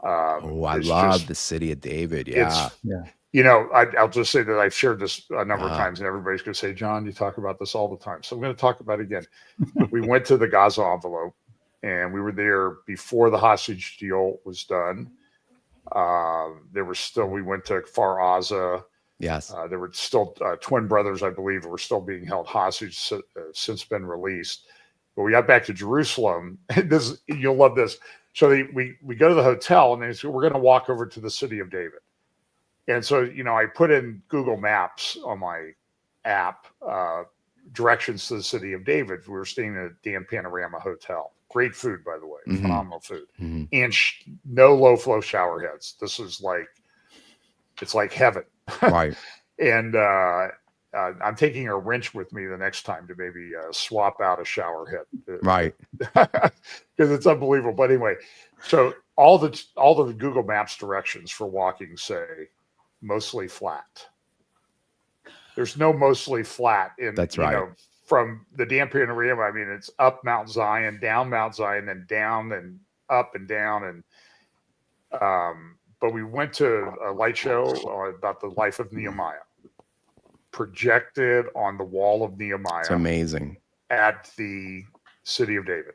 I love the City of David. Yeah. I'll just say that I've shared this a number of times, and everybody's going to say, John, you talk about this all the time. So I'm going to talk about it again. We went to the Gaza envelope, and we were there before the hostage deal was done. We went to Kfar Aza. Yes. There were still twin brothers, I believe, who were still being held hostage, since been released. But we got back to Jerusalem. You'll love this. So we go to the hotel, and they say, we're going to walk over to the City of David. And so, I put in Google Maps on my app, directions to the City of David. We were staying at a Dan Panorama Hotel. Great food, by the way, phenomenal food, and no low flow shower heads. This is it's like heaven. Right. And I'm taking a wrench with me the next time to maybe swap out a shower head. Right. Because it's unbelievable. But anyway, so all the Google Maps directions for walking say mostly flat. There's no mostly flat in. That's right. From the Dan Panorama, I mean, it's up Mount Zion, down Mount Zion, then down and up and down. And but we went to a light show about the life of Nehemiah, projected on the wall of Nehemiah. It's amazing. At the city of David.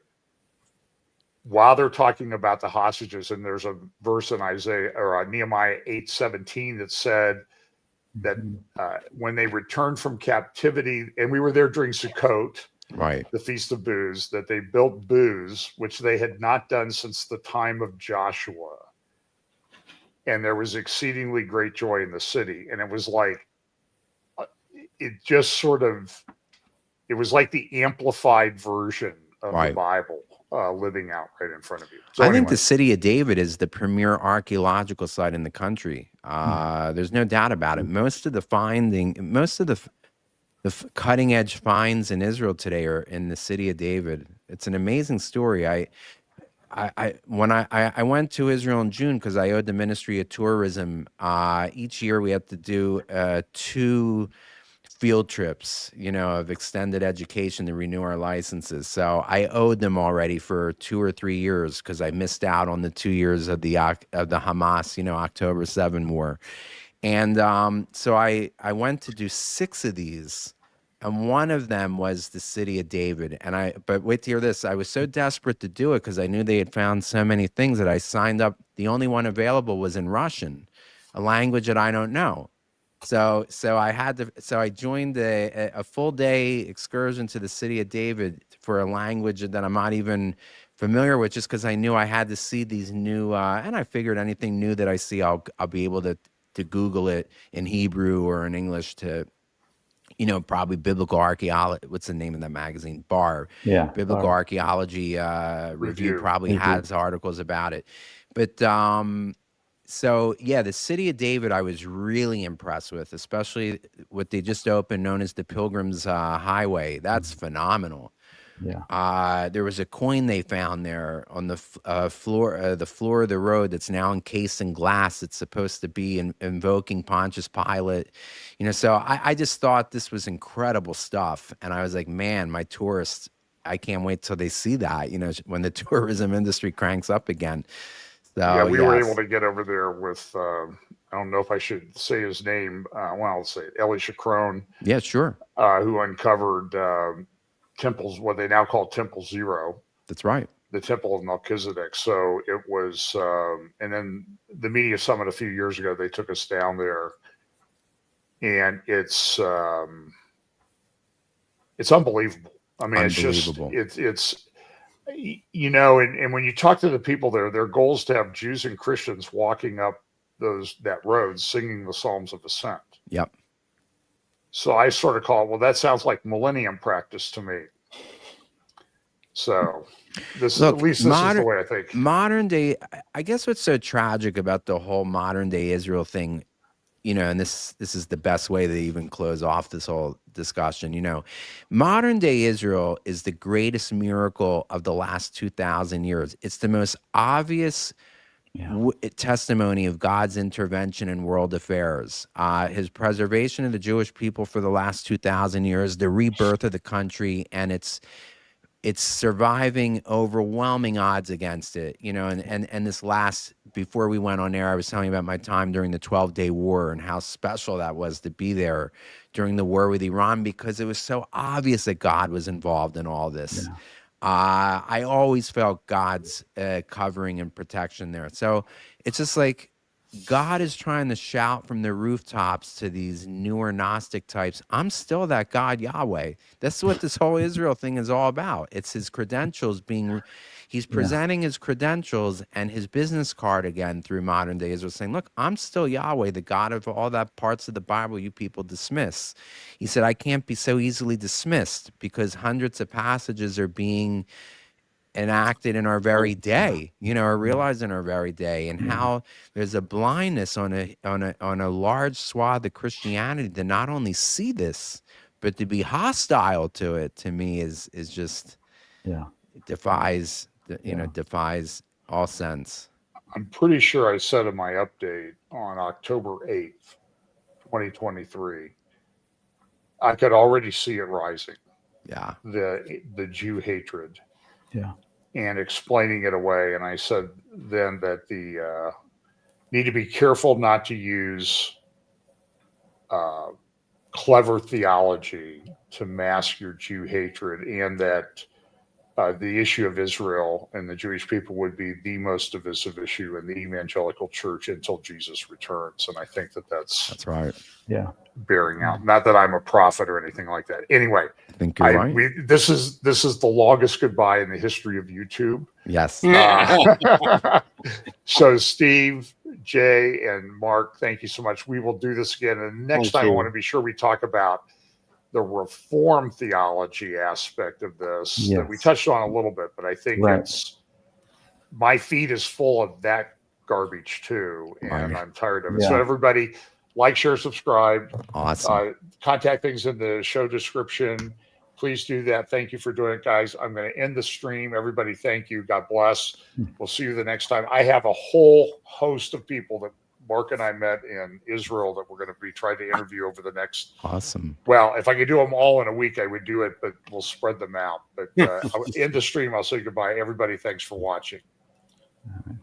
While they're talking about the hostages, and there's a verse in Isaiah or Nehemiah 8:17 that said that when they returned from captivity, and we were there during Sukkot, Right. the Feast of Booths, that they built booths, which they had not done since the time of Joshua. And there was exceedingly great joy in the city. And it was like, it just sort of, it was like the amplified version of the Bible living out right in front of you. So I think the city of David is the premier archaeological site in the country. There's no doubt about it. Most of the cutting edge finds in Israel today are in the city of David. It's an amazing story. When I went to Israel in June because I owed the Ministry of Tourism. Each year we have to do 2 field trips, of extended education to renew our licenses. So I owed them already for 2 or 3 years because I missed out on the 2 years of the Hamas, October 7 war. And so I went to do 6 of these, and one of them was the city of David. But wait to hear this. I was so desperate to do it because I knew they had found so many things that I signed up. The only one available was in Russian, a language that I don't know. So I joined a full day excursion to the city of David for a language that I'm not even familiar with, just because I knew I had to see these new, and I figured anything new that I see, I'll be able to Google it in Hebrew or in English to, probably biblical archaeology. What's the name of that magazine? BAR. Yeah. Biblical Archaeology Review probably has articles about it. But so yeah, the city of David I was really impressed with, especially what they just opened, known as the Pilgrim's Highway. That's phenomenal. Yeah. There was a coin they found there on the floor of the road that's now encased in glass. It's supposed to be invoking Pontius Pilate. So I just thought this was incredible stuff. And I was like, man, my tourists, I can't wait till they see that, when the tourism industry cranks up again. So, yeah, we were able to get over there with, I don't know if I should say his name. Well, I'll say it, Elisha Crone. Yeah, sure. Who uncovered temples, what they now call Temple Zero. That's right. The Temple of Melchizedek. So it was, and then the media summit a few years ago, they took us down there, and it's unbelievable. I mean, it's and when you talk to the people there, their goal is to have Jews and Christians walking up that road singing the Psalms of Ascent. Yep. So I sort of call it, well, that sounds like millennium practice to me. So this is the way I think. Modern day, I guess what's so tragic about the whole modern day Israel thing, and this is the best way to even close off this whole discussion, modern day Israel is the greatest miracle of the last 2,000 years. It's the most obvious testimony of God's intervention in world affairs, his preservation of the Jewish people for the last 2,000 years, the rebirth of the country, and it's surviving overwhelming odds against it, and this last, before we went on air, I was telling you about my time during the 12-day war and how special that was to be there during the war with Iran, because it was so obvious that God was involved in all this. Yeah. I always felt God's covering and protection there. So it's just like God is trying to shout from the rooftops to these newer Gnostic types, I'm still that God Yahweh. That's what this whole Israel thing is all about. It's his credentials he's presenting his credentials and his business card again through modern day Israel, saying, look, I'm still Yahweh, the God of all that parts of the Bible you people dismiss. He said, I can't be so easily dismissed because hundreds of passages are being enacted in our very day, or realized in our very day, and how there's a blindness on a large swath of Christianity to not only see this, but to be hostile to it. To me, is just defies all sense. I'm pretty sure I said in my update on October 8th, 2023, I could already see it rising. Yeah, the Jew hatred. Yeah. And explaining it away. And I said then that the need to be careful not to use clever theology to mask your Jew hatred, and that the issue of Israel and the Jewish people would be the most divisive issue in the evangelical church until Jesus returns. And I think that's right. Yeah. bearing out. Not that I'm a prophet or anything like that. Anyway, I think you're right. This is the longest goodbye in the history of YouTube. Yes. So Steve, Jay, and Mark, thank you so much. We will do this again. And next time I want to be sure we talk about the Reform theology aspect of this that we touched on a little bit, but I think my feed is full of that garbage too, and I'm tired of it. So everybody, like, share, subscribe. Awesome. Contact things in the show description. Please do that. Thank you for doing it, guys. I'm going to end the stream. Everybody, thank you. God bless. We'll see you the next time. I have a whole host of people that Mark and I met in Israel that we're going to be trying to interview over the next. Awesome. Well, if I could do them all in a week, I would do it, but we'll spread them out. But in the stream, I'll say goodbye. Everybody, thanks for watching. All right.